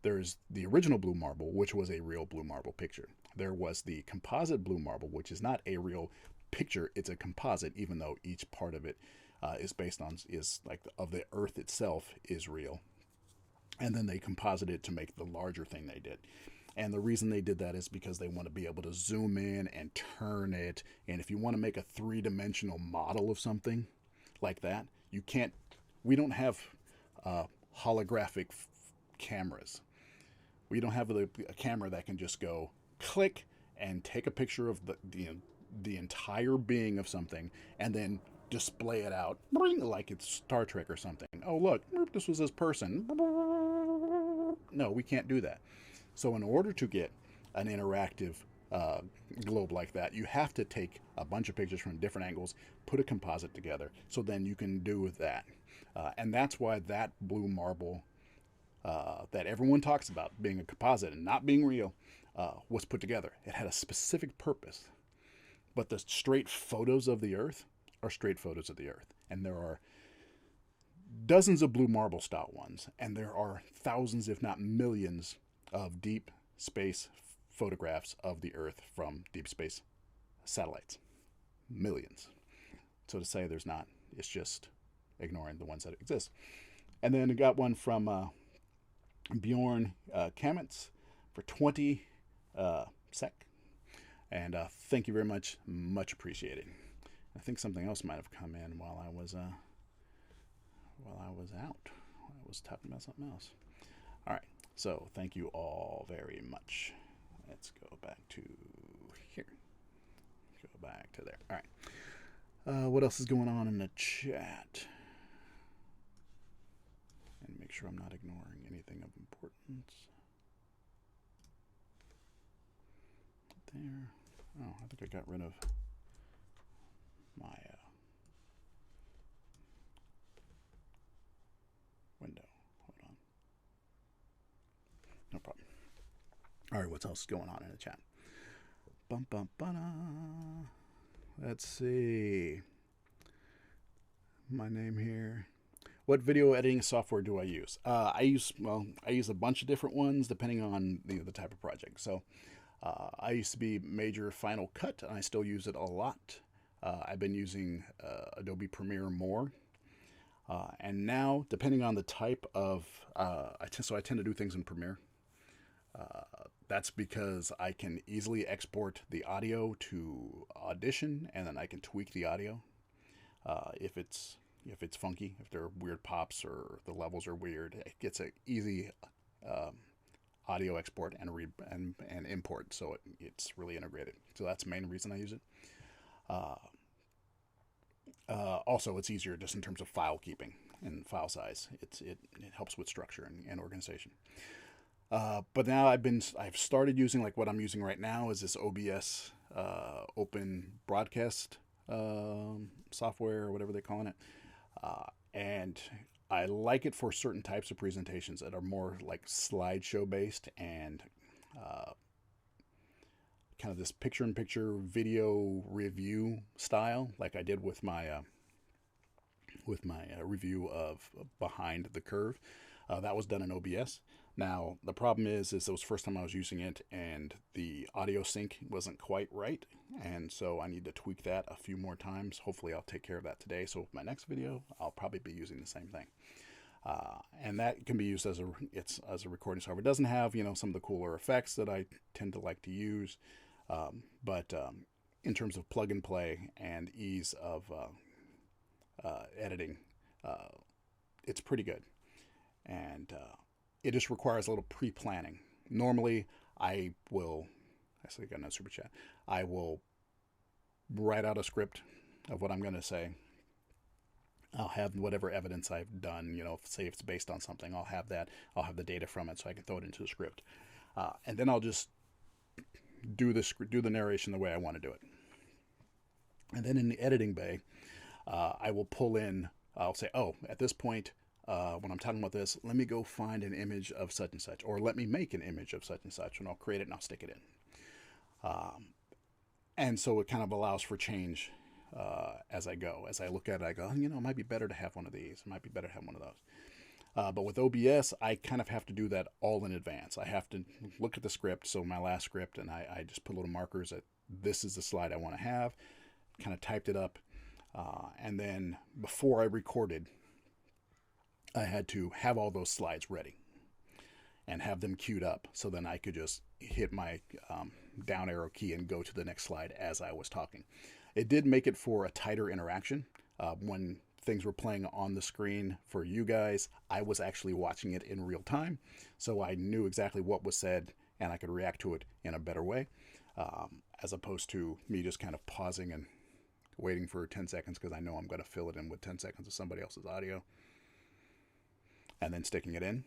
There's the original blue marble, which was a real blue marble picture. There was the composite blue marble, which is not a real picture. It's a composite, even though each part of it is like of the Earth itself is real. And then they composited it to make the larger thing they did. And the reason they did that is because they want to be able to zoom in and turn it. And if you want to make a three-dimensional model of something like that, you can't. We don't have holographic cameras. We don't have a camera that can just go click and take a picture of the entire being of something and then display it out like it's Star Trek or something. Oh, look, this was this person. No, we can't do that. So in order to get an interactive globe like that, you have to take a bunch of pictures from different angles, put a composite together, so then you can do that. And that's why that blue marble that everyone talks about being a composite and not being real was put together. It had a specific purpose. But the straight photos of the Earth are straight photos of the Earth. And there are dozens of blue marble style ones. And there are thousands, if not millions, of deep space photographs of the Earth from deep space satellites. Millions. So to say there's not, it's just ignoring the ones that exist. And then I got one from Bjorn Kamitz for 20 sec. And thank you very much. Much appreciated. I think something else might have come in while I was out. I was talking about something else. All right. So thank you all very much. Let's go back to here. Go back to there. All right. What else is going on in the chat? And make sure I'm not ignoring anything of importance. There. Oh, I think I got rid of my window. Hold on. No problem. All right, what else is going on in the chat? Bum, bum, ba-da. Let's see. My name here. What video editing software do I use? I use a bunch of different ones depending on the type of project. So I used to be major Final Cut, and I still use it a lot. I've been using Adobe Premiere more. And now, depending on the type of, I tend to do things in Premiere. That's because I can easily export the audio to Audition, and then I can tweak the audio if it's funky, if there are weird pops or the levels are weird. It gets an easy audio export and import, so it's really integrated. So that's the main reason I use it. Also, it's easier just in terms of file keeping and file size. It helps with structure and organization. But now I've started using, like what I'm using right now is this OBS open broadcast software or whatever they're calling it. And I like it for certain types of presentations that are more like slideshow based and kind of this picture-in-picture video review style, like I did with my review of Behind the Curve. That was done in OBS. Now, the problem is it was the first time I was using it, and the audio sync wasn't quite right, and so I need to tweak that a few more times. Hopefully, I'll take care of that today. So with my next video, I'll probably be using the same thing. And that can be used as a recording software. It doesn't have, some of the cooler effects that I tend to like to use, but in terms of plug and play and ease of editing, it's pretty good. And it just requires a little pre-planning. Normally, I see I got no super chat. I will write out a script of what I'm going to say. I'll have whatever evidence I've done, say if it's based on something, I'll have that. I'll have the data from it so I can throw it into the script. And then I'll just do the narration the way I want to do it. And then in the editing bay, I will pull in, I'll say, at this point, when I'm talking about this, let me go find an image of such and such, or let me make an image of such and such, and I'll create it and I'll stick it in. And so it kind of allows for change as I go. As I look at it, I go, it might be better to have one of these. It might be better to have one of those. But with OBS, I kind of have to do that all in advance. I have to look at the script, so my last script, and I just put little markers that this is the slide I want to have, kind of typed it up. And then before I recorded, I had to have all those slides ready and have them queued up, so then I could just hit my down arrow key and go to the next slide as I was talking. It did make it for a tighter interaction. When things were playing on the screen for you guys, I was actually watching it in real time, so I knew exactly what was said and I could react to it in a better way, as opposed to me just kind of pausing and waiting for 10 seconds because I know I'm going to fill it in with 10 seconds of somebody else's audio and then sticking it in.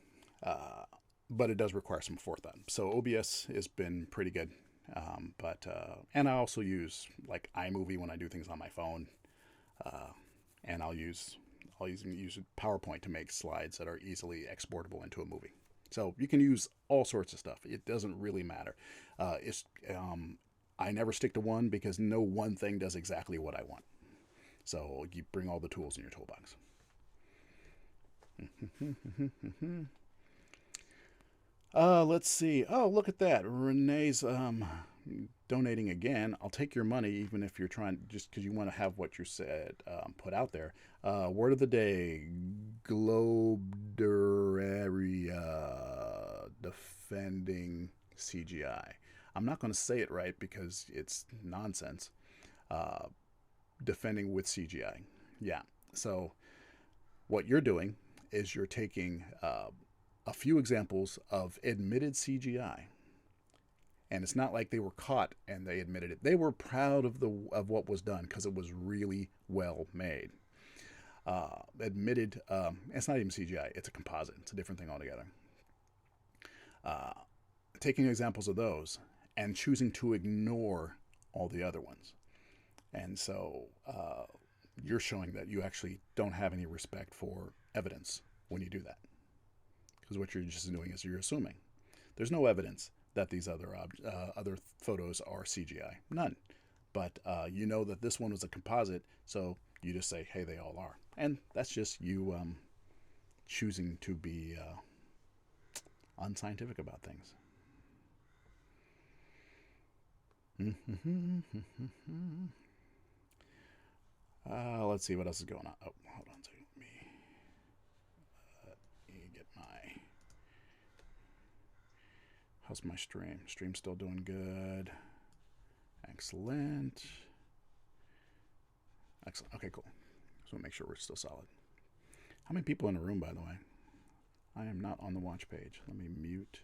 But it does require some forethought. So OBS has been pretty good. And I also use like iMovie when I do things on my phone. And I'll use I'll use PowerPoint to make slides that are easily exportable into a movie. So you can use all sorts of stuff. It doesn't really matter. I never stick to one because no one thing does exactly what I want. So you bring all the tools in your toolbox. Let's see. Oh, look at that. Renee's donating again. I'll take your money even if you're trying, just because you want to have what you said put out there. Word of the day: Globe area defending CGI. I'm not going to say it right because it's nonsense. Defending with CGI. Yeah. So what you're doing is you're taking a few examples of admitted CGI, and it's not like they were caught and they admitted it. They were proud of what was done because it was really well made. Admitted, it's not even CGI. It's a composite. It's a different thing altogether. Taking examples of those and choosing to ignore all the other ones, and so you're showing that you actually don't have any respect for evidence when you do that. Because what you're just doing is you're assuming. There's no evidence that these other photos are CGI. None. But you know that this one was a composite, so you just say, hey, they all are. And that's just you choosing to be unscientific about things. Let's see what else is going on. Oh, hold on a second. Let me get my... How's my stream? Stream's still doing good. Excellent. Excellent. Okay, cool. Just want to make sure we're still solid. How many people in the room, by the way? I am not on the watch page. Let me mute.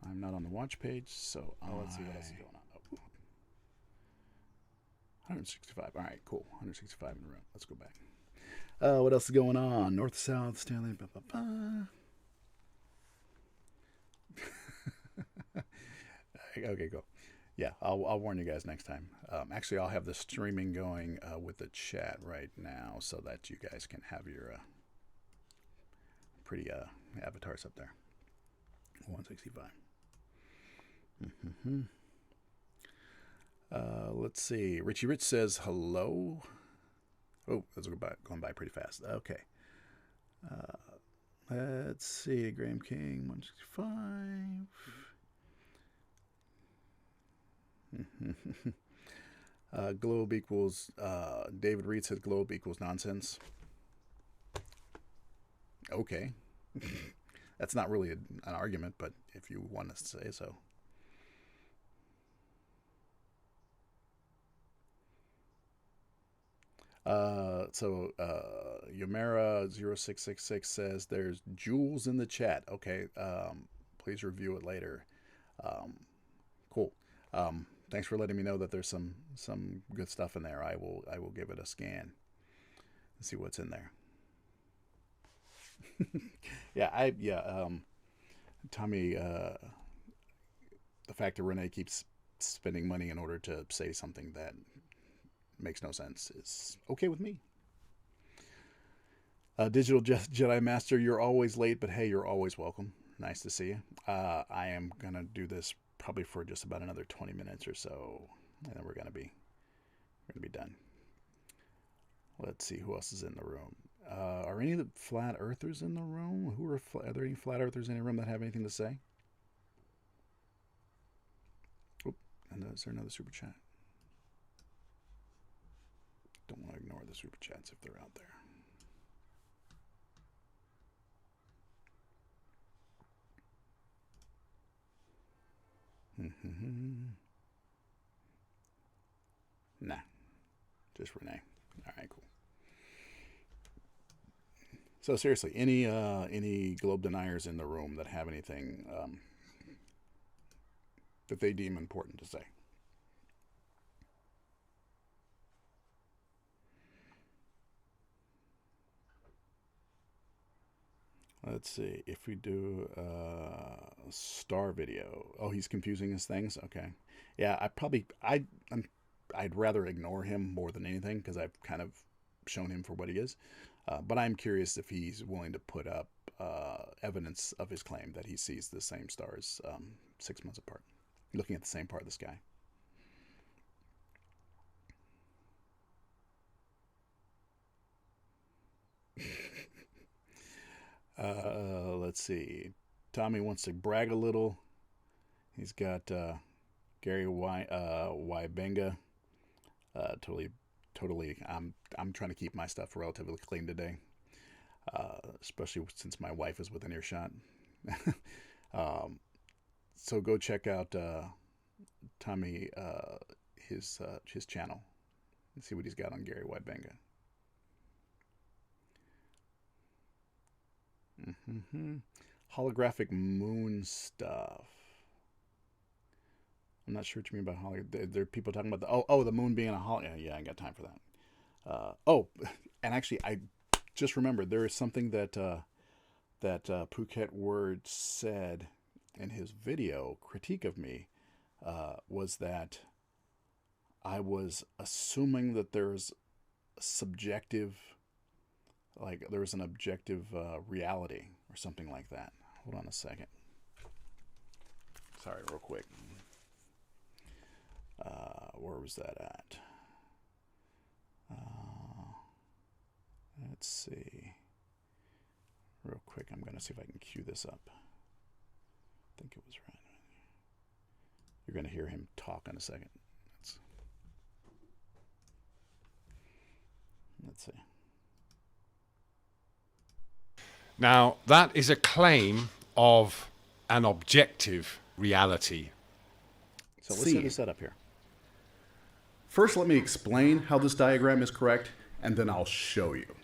I'm not on the watch page, so let's see what else is going on. Oh. 165. All right, cool. 165 in the room. Let's go back. What else is going on? North, South, Stanley, blah, blah, blah. Okay, cool. Yeah, I'll warn you guys next time. Actually, I'll have the streaming going with the chat right now so that you guys can have your pretty avatars up there. 165. Let's see. Richie Rich says hello. Oh, that's going by pretty fast. Okay. Let's see. Graham King 165. Globe equals. David Reed said globe equals nonsense. Okay. That's not really an argument, but if you want to say so. Yomera0666 says there's jewels in the chat. Okay, please review it later. Cool. Thanks for letting me know that there's some good stuff in there. I will give it a scan and see what's in there. Tommy, the fact that Renee keeps spending money in order to say something that makes no sense is okay with me. Digital Jedi Master, you're always late, but hey, you're always welcome. Nice to see you. I am gonna do this probably for just about another 20 minutes or so, and then we're gonna be done. Let's see who else is in the room. Are any of the flat earthers in the room? Are there any flat earthers in the room that have anything to say? Oh, and is there another super chat? Don't want to ignore the super chats if they're out there. Nah, just Renee. All right, cool. So seriously, any globe deniers in the room that have anything that they deem important to say? Let's see if we do star video. Oh, he's confusing his things. Okay, yeah, I'm I'd rather ignore him more than anything because I've kind of shown him for what he is. But I'm curious if he's willing to put up evidence of his claim that he sees the same stars 6 months apart, looking at the same part of the sky. Let's see. Tommy wants to brag a little. He's got Gary Wybenga. Totally. I'm trying to keep my stuff relatively clean today, especially since my wife is within earshot. So go check out Tommy his channel and see what he's got on Gary Wybenga. Holographic moon stuff. I'm not sure what you mean by holographic. There are people talking about the moon being a hologram. Yeah, I ain't got time for that. And actually, I just remembered there is something that Phuket Word said in his video critique of me, was that I was assuming that there's subjective, like there was an objective reality or something like that. Hold on a second. Sorry, real quick. Where was that at? Let's see. Real quick, I'm going to see if I can cue this up. I think it was right. You're going to hear him talk in a second. Let's see. Now, that is a claim of an objective reality. So let's set this up here. First, let me explain how this diagram is correct, and then I'll show you.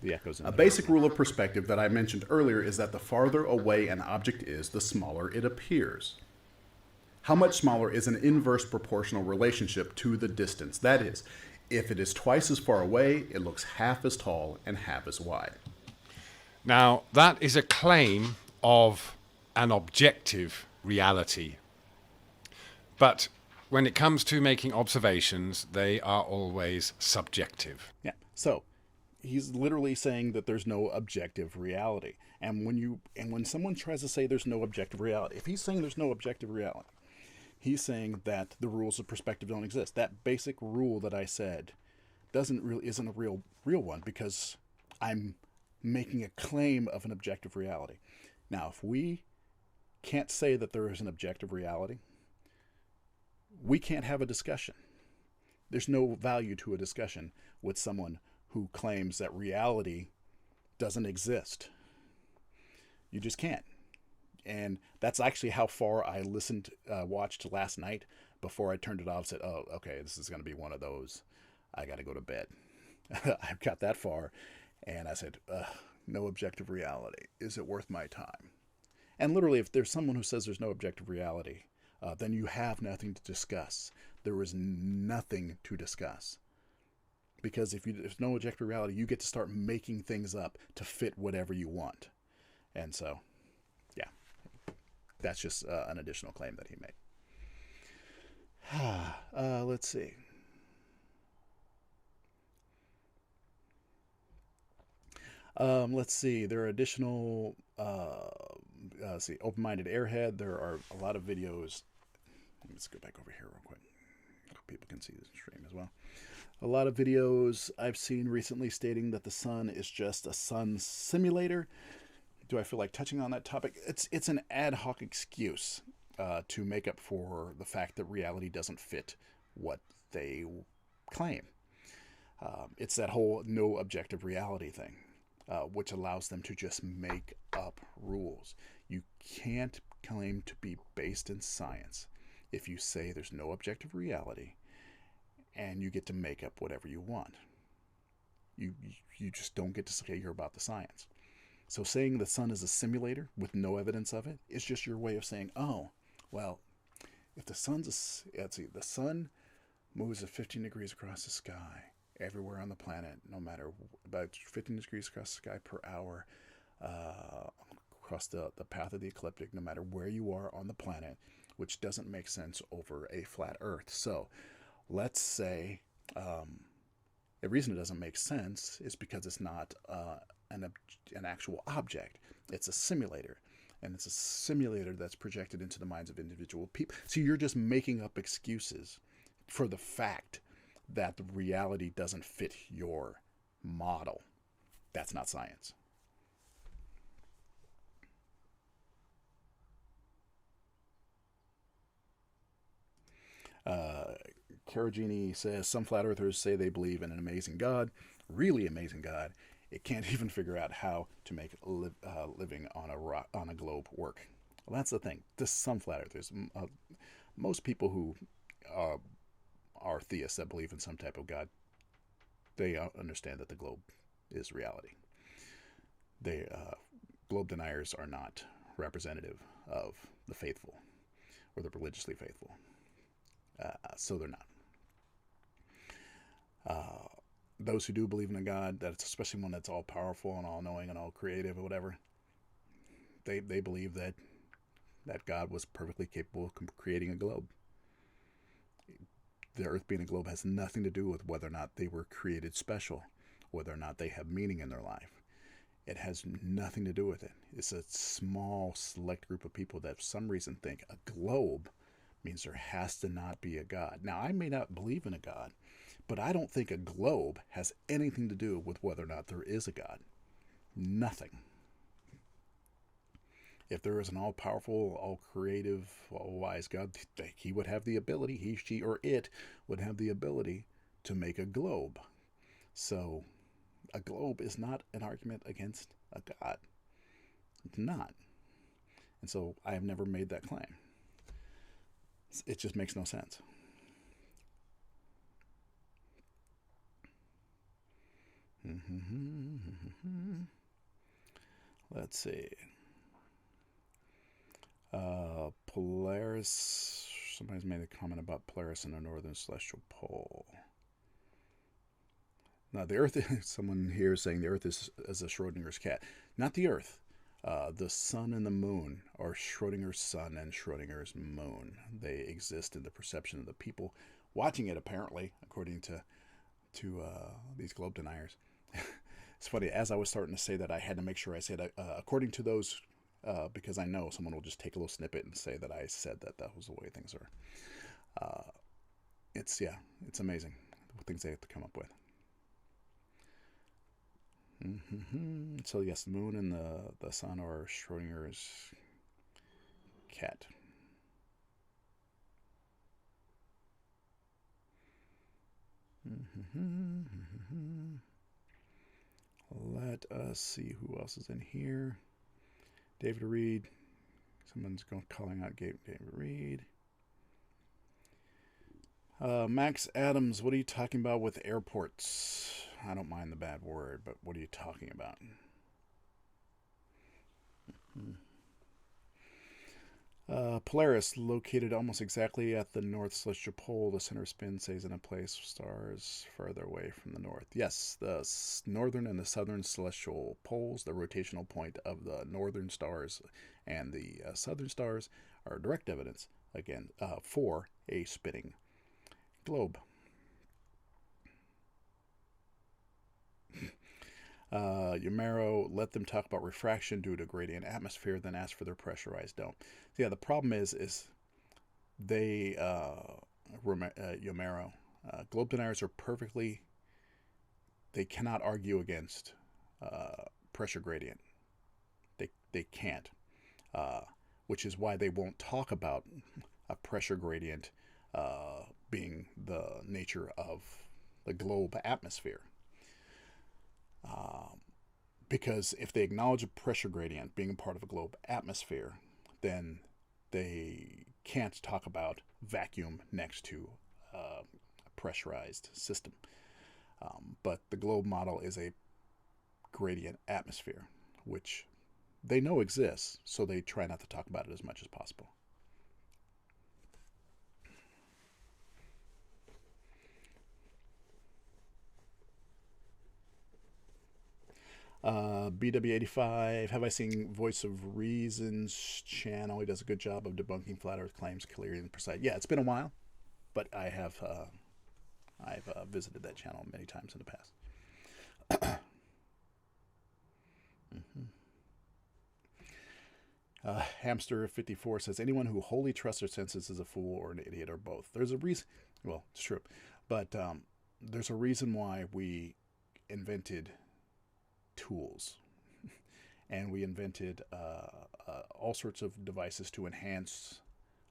The echoes in A basic rule of perspective that I mentioned earlier is that the farther away an object is, the smaller it appears. How much smaller is an inverse proportional relationship to the distance. That is, if it is twice as far away, it looks half as tall and half as wide. Now, that is a claim of an objective reality. But when it comes to making observations, they are always subjective. Yeah. So he's literally saying that there's no objective reality. And when someone tries to say there's no objective reality, if he's saying there's no objective reality, he's saying that the rules of perspective don't exist. That basic rule that I said isn't a real one, because I'm making a claim of an objective reality. Now, if we can't say that there is an objective reality, we can't have a discussion. There's no value to a discussion with someone who claims that reality doesn't exist. You just can't. And that's actually how far I watched last night before I turned it off. Said, oh, okay, this is going to be one of those. I got to go to bed. I've got that far. And I said, no objective reality. Is it worth my time? And literally, if there's someone who says there's no objective reality, then you have nothing to discuss. There is nothing to discuss. Because if there's no objective reality, you get to start making things up to fit whatever you want. And so, yeah, that's just an additional claim that he made. Let's see. Let's see. There are additional, open-minded airhead. There are a lot of videos. Let's go back over here real quick. People can see this stream as well. A lot of videos I've seen recently stating that the sun is just a sun simulator. Do I feel like touching on that topic? It's an ad hoc excuse to make up for the fact that reality doesn't fit what they claim. It's that whole no objective reality thing, which allows them to just make up rules. You can't claim to be based in science if you say there's no objective reality and you get to make up whatever you want. You just don't get to say you're about the science. So saying the sun is a simulator with no evidence of it is just your way of saying, oh, well, if the the sun moves at 15 degrees across the sky everywhere on the planet, no matter about 15 degrees across the sky per hour, across the path of the ecliptic, no matter where you are on the planet, which doesn't make sense over a flat earth. So let's say the reason it doesn't make sense is because it's not an actual object. It's a simulator. And it's a simulator that's projected into the minds of individual people. So you're just making up excuses for the fact that the reality doesn't fit your model. That's not science. Caragini says some flat earthers say they believe in an amazing God, really amazing God. It can't even figure out how to make living on a globe work. Well, that's the thing. Some flat earthers, most people who are theists that believe in some type of God, they understand that the globe is reality. They globe deniers are not representative of the faithful or the religiously faithful. So they're not. Those who do believe in a God, that's especially one that's all powerful and all knowing and all creative or whatever, they believe that God was perfectly capable of creating a globe. The Earth being a globe has nothing to do with whether or not they were created special, whether or not they have meaning in their life. It has nothing to do with it. It's a small, select group of people that for some reason think a globe means there has to not be a God. Now, I may not believe in a God, but I don't think a globe has anything to do with whether or not there is a God. Nothing. If there is an all-powerful, all-creative, all-wise God, he would have the ability, he, she, or it would have the ability to make a globe. So a globe is not an argument against a God. It's not. And so I have never made that claim. It just makes no sense. Let's see. Polaris. Somebody's made a comment about Polaris and the northern celestial pole. Now, the Earth, someone here is saying the Earth is a Schrodinger's cat. Not the Earth. The sun and the moon are Schrodinger's sun and Schrodinger's moon. They exist in the perception of the people watching it, apparently, according to these globe deniers. It's funny, as I was starting to say that, I had to make sure I said, according to those, because I know someone will just take a little snippet and say that I said that was the way things are. It's amazing the things they have to come up with. So yes, the moon and the sun are Schrodinger's cat. Let us see who else is in here. David Reed. Someone's calling out David Reed. Max Adams, what are you talking about with airports? I don't mind the bad word, but what are you talking about? Polaris, located almost exactly at the north celestial pole. The center of spin stays in a place stars further away from the north. Yes, the northern and the southern celestial poles, the rotational point of the northern stars and the southern stars, are direct evidence, again, for a spinning globe. Yamaro, let them talk about refraction due to gradient atmosphere, then ask for their pressurized dome. So yeah, the problem is they, Yamaro, globe deniers are perfectly, they cannot argue against pressure gradient. They can't, which is why they won't talk about a pressure gradient being the nature of the globe atmosphere. Because if they acknowledge a pressure gradient being a part of a globe atmosphere, then they can't talk about vacuum next to a pressurized system. But the globe model is a gradient atmosphere, which they know exists, so they try not to talk about it as much as possible. BW85, have I seen Voice of Reason's channel? He does a good job of debunking flat earth claims clearly and precise. Yeah, it's been a while, but I have I've visited that channel many times in the past. Mm-hmm. Hamster54 says, anyone who wholly trusts their senses is a fool or an idiot or both. There's a reason, well, it's true, but there's a reason why we invented tools. And we invented all sorts of devices to enhance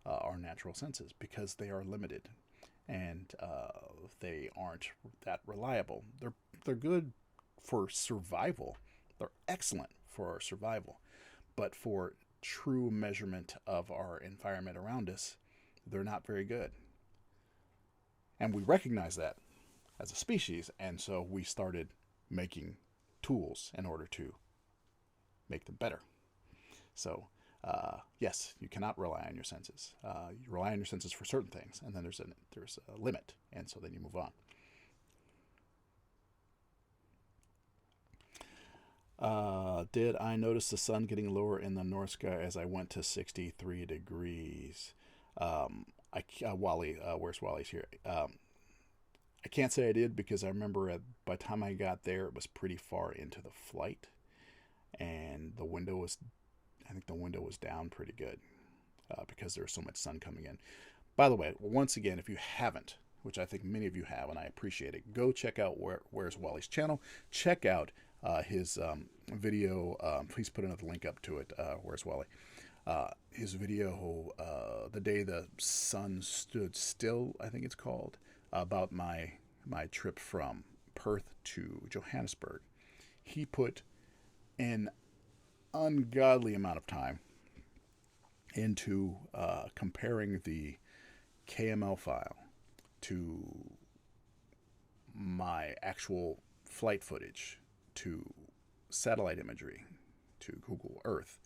our natural senses, because they are limited, and they aren't that reliable. They're good for survival. They're excellent for our survival. But for true measurement of our environment around us, they're not very good. And we recognize that as a species, and so we started making tools in order to make them better. So, yes, you cannot rely on your senses. You rely on your senses for certain things, and then there's a limit, and so then you move on. Did I notice the sun getting lower in the north sky as I went to 63 degrees? Wally, where's Wally's here? I can't say I did, because I remember by the time I got there, it was pretty far into the flight, and the window was down pretty good, because there was so much sun coming in. By the way, once again, if you haven't, which I think many of you have, and I appreciate it, go check out Where's Wally's channel. Check out his video. Please put another link up to it. Where's Wally? His video, The Day the Sun Stood Still, I think it's called, about my trip from Perth to Johannesburg. He put an ungodly amount of time into comparing the KML file to my actual flight footage, to satellite imagery, to Google Earth,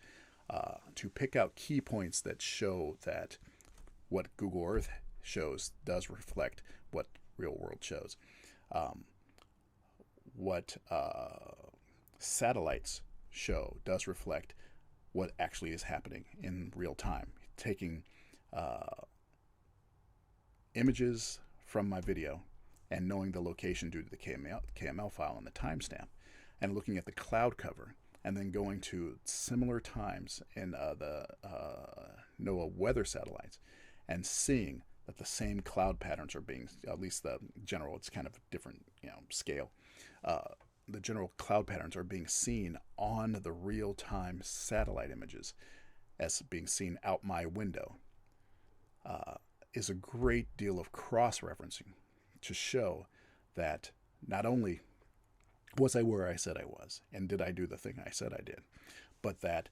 to pick out key points that show that what Google Earth shows does reflect what real world shows. What satellites show does reflect what actually is happening in real time. Taking images from my video and knowing the location due to the KML file and the timestamp, and looking at the cloud cover, and then going to similar times in the NOAA weather satellites, and seeing that the same cloud patterns are being, at least the general, it's kind of different, scale. The general cloud patterns are being seen on the real-time satellite images as being seen out my window, is a great deal of cross-referencing to show that not only was I where I said I was, and did I do the thing I said I did, but that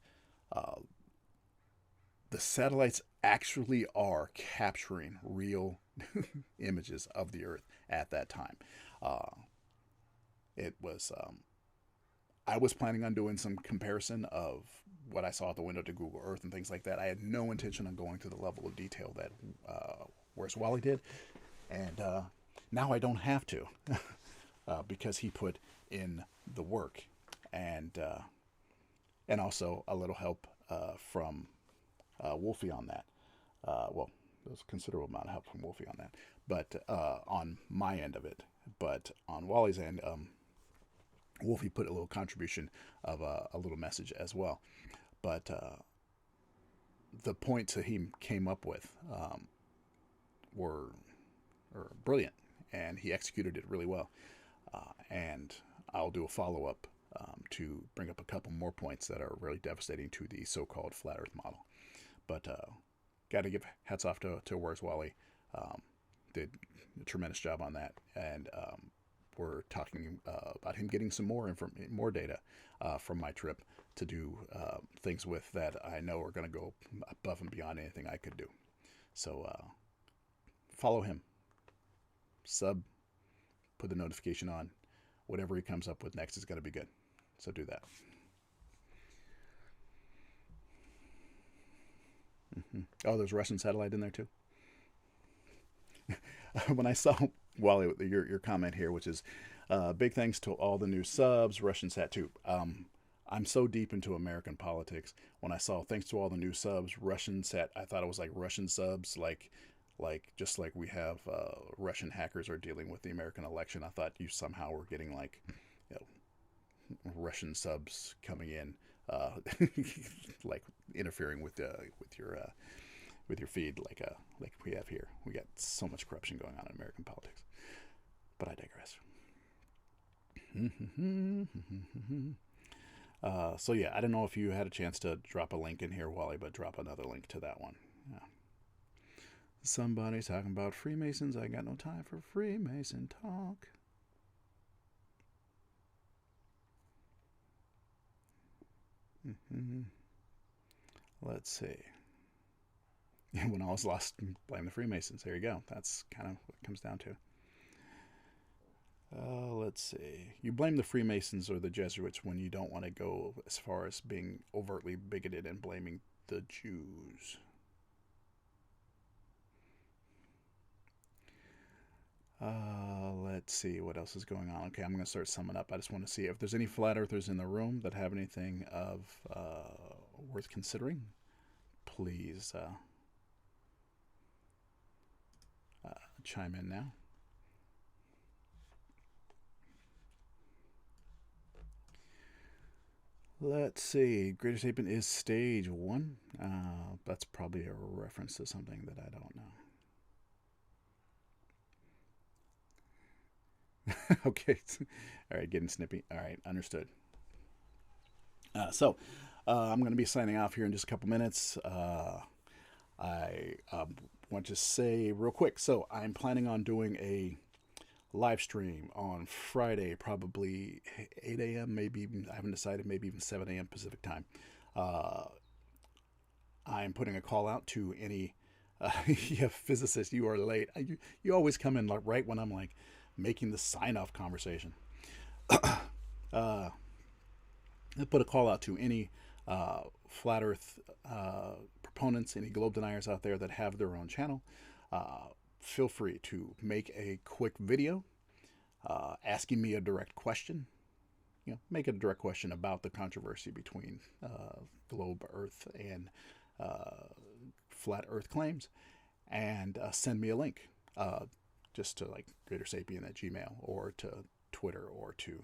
the satellites actually are capturing real images of the Earth at that time. It was, I was planning on doing some comparison of what I saw at the window to Google Earth and things like that. I had no intention of going to the level of detail that Where's Wally did, and now I don't have to, because he put in the work, and also a little help from Wolfie on that. Well, there was a considerable amount of help from Wolfie on that, but on my end of it. But on Wally's end, Wolfie put a little contribution of a little message as well. But the points that he came up with were brilliant, and he executed it really well. And I'll do a follow-up to bring up a couple more points that are really devastating to the so-called flat Earth model. But got to give hats off to Where's Wally. Did a tremendous job on that, and we're talking about him getting some more data from my trip to do things with that I know are going to go above and beyond anything I could do. So follow him, sub, put the notification on. Whatever he comes up with next is going to be good. So do that. Oh, there's a Russian satellite in there too. When I saw, Wally, your comment here, which is big thanks to all the new subs, Russian Sat 2. I'm so deep into American politics. When I saw thanks to all the new subs, Russian Sat, I thought it was like Russian subs, like Like just like we have Russian hackers are dealing with the American election. I thought you somehow were getting like, you know, Russian subs coming in, like interfering with with your feed, like we have here. We got so much corruption going on in American politics. But I digress. So yeah, I don't know if you had a chance to drop a link in here, Wally, but drop another link to that one. Yeah. Somebody's talking about Freemasons. I got no time for Freemason talk. Let's see. When I was lost, blame the Freemasons. There you go. That's kind of what it comes down to. Let's see. You blame the Freemasons or the Jesuits when you don't want to go as far as being overtly bigoted and blaming the Jews. Let's see what else is going on. Okay, I'm going to start summing up. I just want to see if there's any flat earthers in the room that have anything of worth considering. Please chime in now. Let's see. GreaterSapien is stage 1. That's probably a reference to something that I don't know. Okay. All right, getting snippy. All right, understood. So I'm going to be signing off here in just a couple minutes. I want to say real quick. So I'm planning on doing a live stream on Friday, probably 8 a.m., maybe even, I haven't decided, maybe even 7 a.m. Pacific time. I'm putting a call out to any yeah, physicists, you are late. You always come in like right when I'm like making the sign-off conversation. I put a call out to any flat Earth proponents, any globe deniers out there that have their own channel. Feel free to make a quick video asking me a direct question. You know, make a direct question about the controversy between globe Earth and flat Earth claims, and send me a link just to like GreaterSapien at Gmail, or to Twitter, or to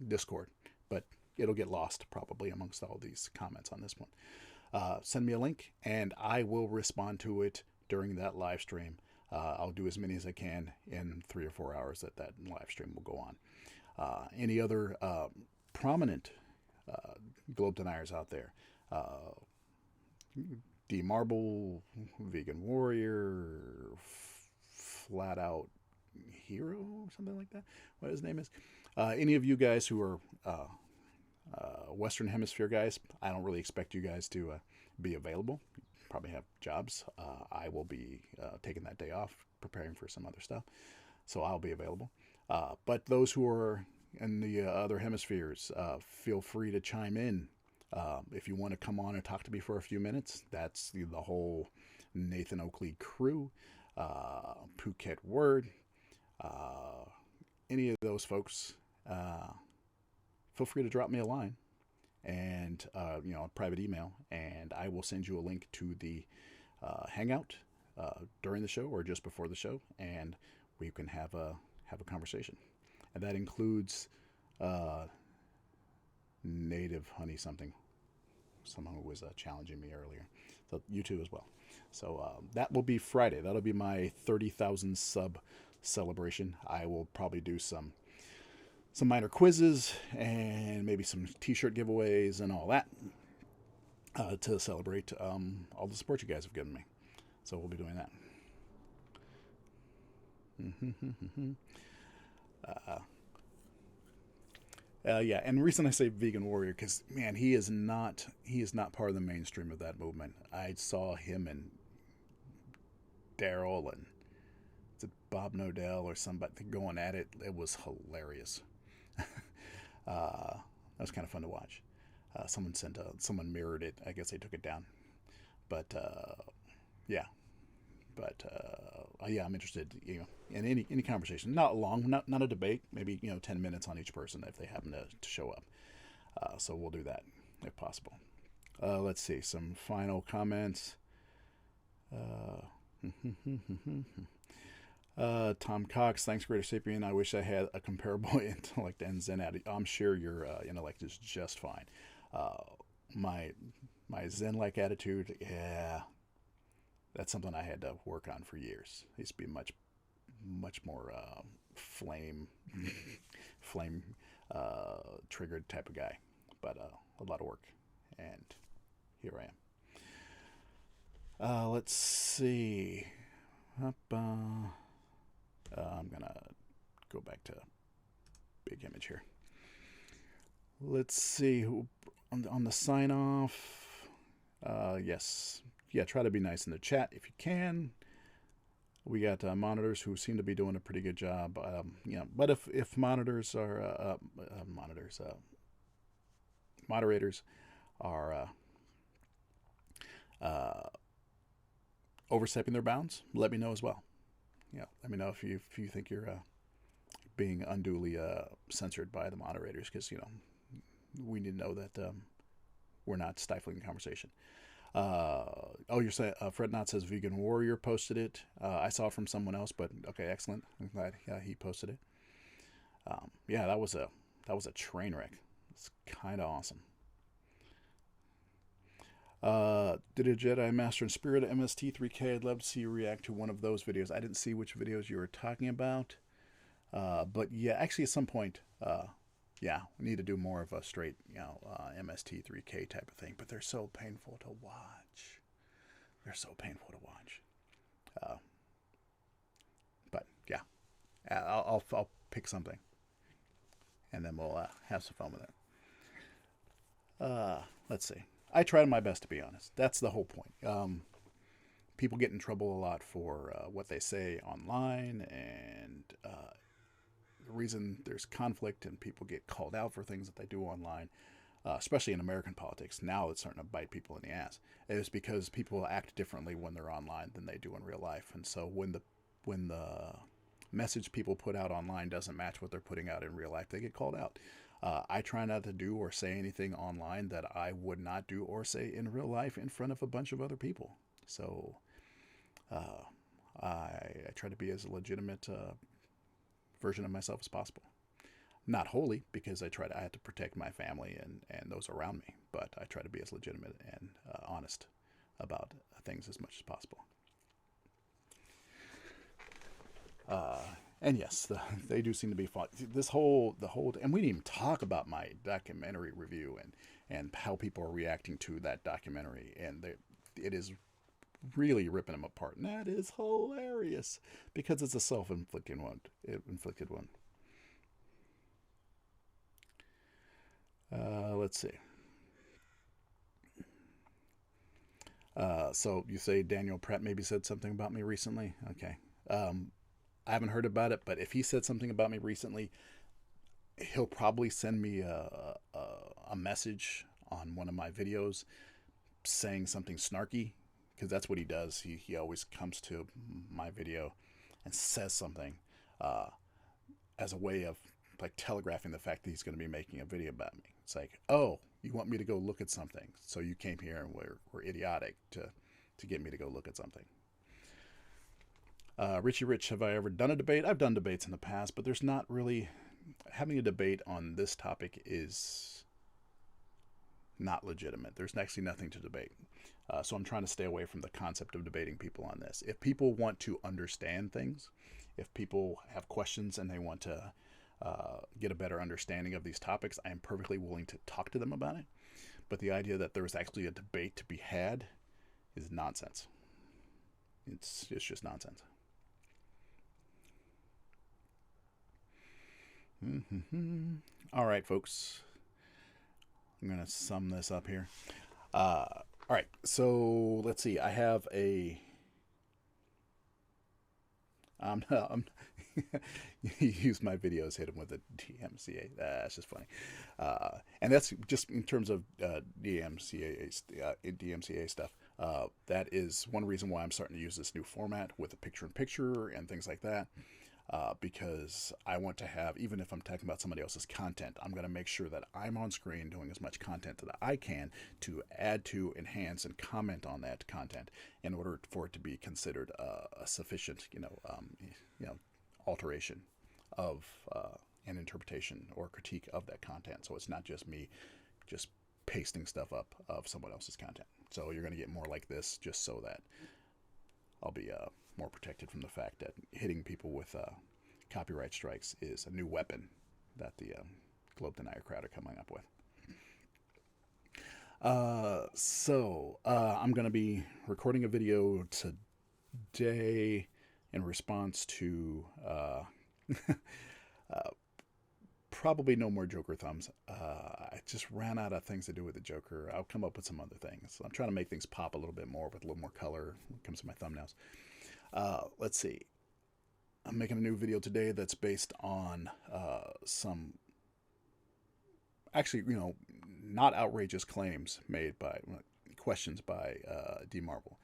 Discord, but it'll get lost probably amongst all these comments on this one. Send me a link and I will respond to it during that live stream. I'll do as many as I can in 3 or 4 hours that live stream will go on. Any other prominent globe deniers out there? D Marble, Vegan Warrior, Flat Out Hero, or something like that. What his name is. Any of you guys who are Western Hemisphere guys, I don't really expect you guys to be available. You probably have jobs. I will be taking that day off, preparing for some other stuff, so I'll be available. But those who are in the other hemispheres, feel free to chime in. If you want to come on and talk to me for a few minutes, that's the whole Nathan Oakley crew, Phuket Word, any of those folks. Feel free to drop me a line and a private email, and I will send you a link to the hangout during the show or just before the show, and we can have a conversation. And that includes Native Honey something, someone who was challenging me earlier. So you too as well. So that will be Friday. That'll be my 30,000 sub celebration. I will probably do some minor quizzes and maybe some t-shirt giveaways and all that to celebrate all the support you guys have given me. So we'll be doing that. Yeah, and the reason I say Vegan Warrior, because man, he is not part of the mainstream of that movement. I saw him and Daryl and Bob Nodell or somebody going at it. It was hilarious. That was kind of fun to watch. Someone mirrored it. I guess they took it down. But yeah. But yeah, I'm interested, in any conversation. Not long, not a debate. Maybe 10 minutes on each person if they happen to show up. So we'll do that if possible. Let's see some final comments. Uh, Tom Cox, thanks, GreaterSapien. I wish I had a comparable intellect and Zen attitude. I'm sure your intellect is just fine. My Zen-like attitude, yeah, that's something I had to work on for years. I used to be much more flame flame triggered type of guy, but a lot of work, and here I am. Let's see. I'm gonna go back to big image here. Let's see who on the sign off. Yes, yeah. Try to be nice in the chat if you can. We got monitors who seem to be doing a pretty good job. But if monitors are moderators are overstepping their bounds, let me know as well. Let me know if you think you're being unduly censored by the moderators, because we need to know that we're not stifling the conversation. You're saying Fred Knott says Vegan Warrior posted it. I saw it from someone else, but okay, excellent. I'm glad he posted it. Yeah, that was a train wreck. It's kind of awesome. Did a Jedi Master in Spirit MST3K? I'd love to see you react to one of those videos. I didn't see which videos you were talking about, but yeah, actually at some point, yeah, we need to do more of a straight, MST3K type of thing. But they're so painful to watch. They're so painful to watch. But yeah, I'll pick something, and then we'll have some fun with it. Let's see. I tried my best, to be honest. That's the whole point. People get in trouble a lot for what they say online, and the reason there's conflict and people get called out for things that they do online, especially in American politics, now it's starting to bite people in the ass, is because people act differently when they're online than they do in real life. And so when the message people put out online doesn't match what they're putting out in real life, they get called out. I try not to do or say anything online that I would not do or say in real life in front of a bunch of other people. So I try to be as legitimate version of myself as possible. Not wholly, because I have to protect my family and those around me, but I try to be as legitimate and honest about things as much as possible. And yes, they do seem to be fun. The whole, and we didn't even talk about my documentary review and how people are reacting to that documentary, and it is really ripping them apart, and that is hilarious because it's a self-inflicted one. Let's see. So you say Daniel Pratt maybe said something about me recently? Okay. I haven't heard about it, but if he said something about me recently, he'll probably send me a message on one of my videos saying something snarky, because that's what he does. He always comes to my video and says something as a way of like telegraphing the fact that he's going to be making a video about me. It's like, oh, you want me to go look at something, so you came here and we're idiotic to get me to go look at something. Richie Rich, have I ever done a debate? I've done debates in the past, but there's not really... Having a debate on this topic is not legitimate. There's actually nothing to debate. So I'm trying to stay away from the concept of debating people on this. If people want to understand things, if people have questions and they want to get a better understanding of these topics, I am perfectly willing to talk to them about it. But the idea that there was actually a debate to be had is nonsense. It's just nonsense. All right, folks. I'm going to sum this up here. All right, so let's see. I have a... you use my videos, hit him with a DMCA. That's just funny. And that's just in terms of DMCA stuff. That is one reason why I'm starting to use this new format with a picture-in-picture and things like that. because I want to have, even if I'm talking about somebody else's content, I'm going to make sure that I'm on screen doing as much content that I can to add to, enhance, and comment on that content in order for it to be considered a sufficient, alteration of an interpretation or critique of that content. So it's not just me just pasting stuff up of someone else's content. So you're going to get more like this, just so that I'll be more protected from the fact that hitting people with copyright strikes is a new weapon that the Globe Denier crowd are coming up with. I'm going to be recording a video today in response to probably no more Joker thumbs. I just ran out of things to do with the Joker. I'll come up with some other things. I'm trying to make things pop a little bit more with a little more color when it comes to my thumbnails. Let's see. I'm making a new video today that's based on some, actually, not outrageous claims made by questions by D. Marvel.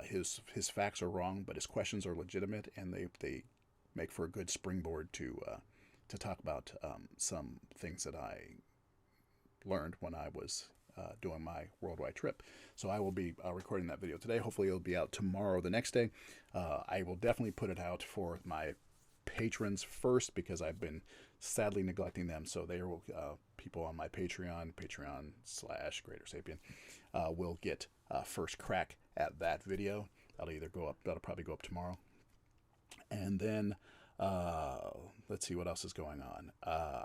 His facts are wrong, but his questions are legitimate, and they make for a good springboard to talk about some things that I learned when I was doing my worldwide trip. So I will be recording that video today. Hopefully it'll be out tomorrow, the next day. I will definitely put it out for my patrons first, because I've been sadly neglecting them. So they will, people on my Patreon/GreaterSapien, will get first crack at that video. That'll probably go up tomorrow. And then let's see what else is going on.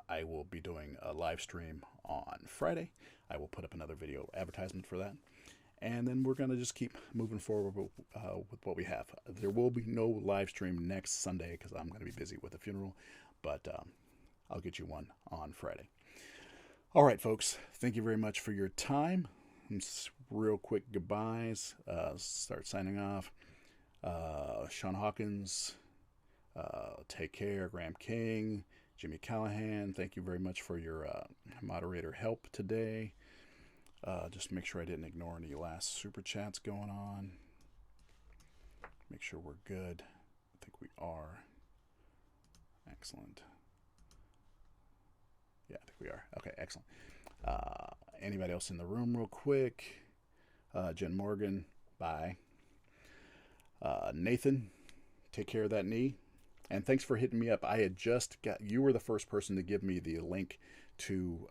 I will be doing a live stream on Friday. I will put up another video advertisement for that. And then we're going to just keep moving forward with what we have. There will be no live stream next Sunday because I'm going to be busy with a funeral, but I'll get you one on Friday. All right, folks. Thank you very much for your time. Just real quick goodbyes. Start signing off. Sean Hawkins, take care. Graham King, Jimmy Callahan, thank you very much for your moderator help today. Just make sure I didn't ignore any last super chats going on. Make sure we're good. I think we are. Excellent. Yeah, I think we are. Okay, excellent. Anybody else in the room real quick? Jen Morgan, bye. Nathan, take care of that knee. And thanks for hitting me up. You were the first person to give me the link to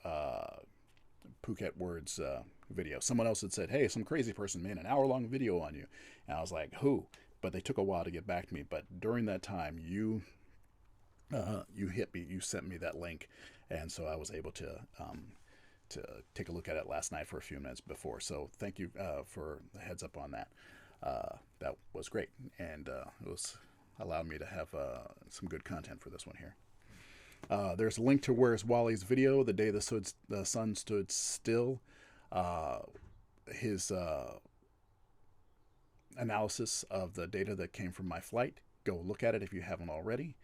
Phuket Word's video. Someone else had said, hey, some crazy person made an hour-long video on you. And I was like, who? But they took a while to get back to me. But during that time, you hit me. You sent me that link. And so I was able to take a look at it last night for a few minutes before. So thank you for the heads up on that. That was great. And it was allowed me to have some good content for this one here. There's a link to Where's Wally's video, The Day the Sun Stood Still. His analysis of the data that came from my flight. Go look at it if you haven't already.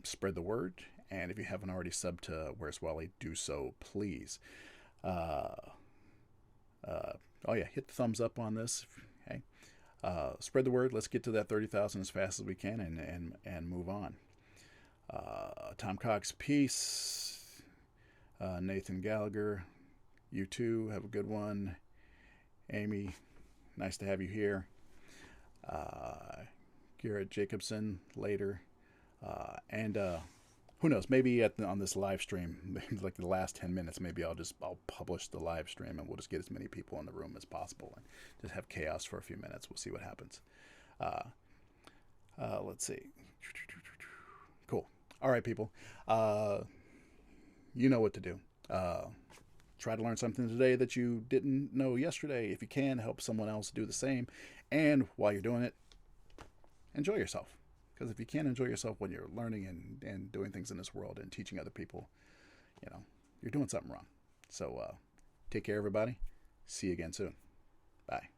Spread the word. And if you haven't already subbed to Where's Wally, do so, please. Hit the thumbs up on this. Hey, spread the word. Let's get to that 30,000 as fast as we can and move on. Tom Cox, peace. Nathan Gallagher, you too. Have a good one. Amy, nice to have you here. Garrett Jacobson, later. And who knows, maybe on this live stream, like the last 10 minutes, maybe I'll publish the live stream and we'll just get as many people in the room as possible and just have chaos for a few minutes. We'll see what happens. Let's see. Cool. All right, people. You know what to do. Try to learn something today that you didn't know yesterday. If you can, help someone else do the same. And while you're doing it, enjoy yourself. Because if you can't enjoy yourself when you're learning and doing things in this world and teaching other people, you're doing something wrong. So take care, everybody. See you again soon. Bye.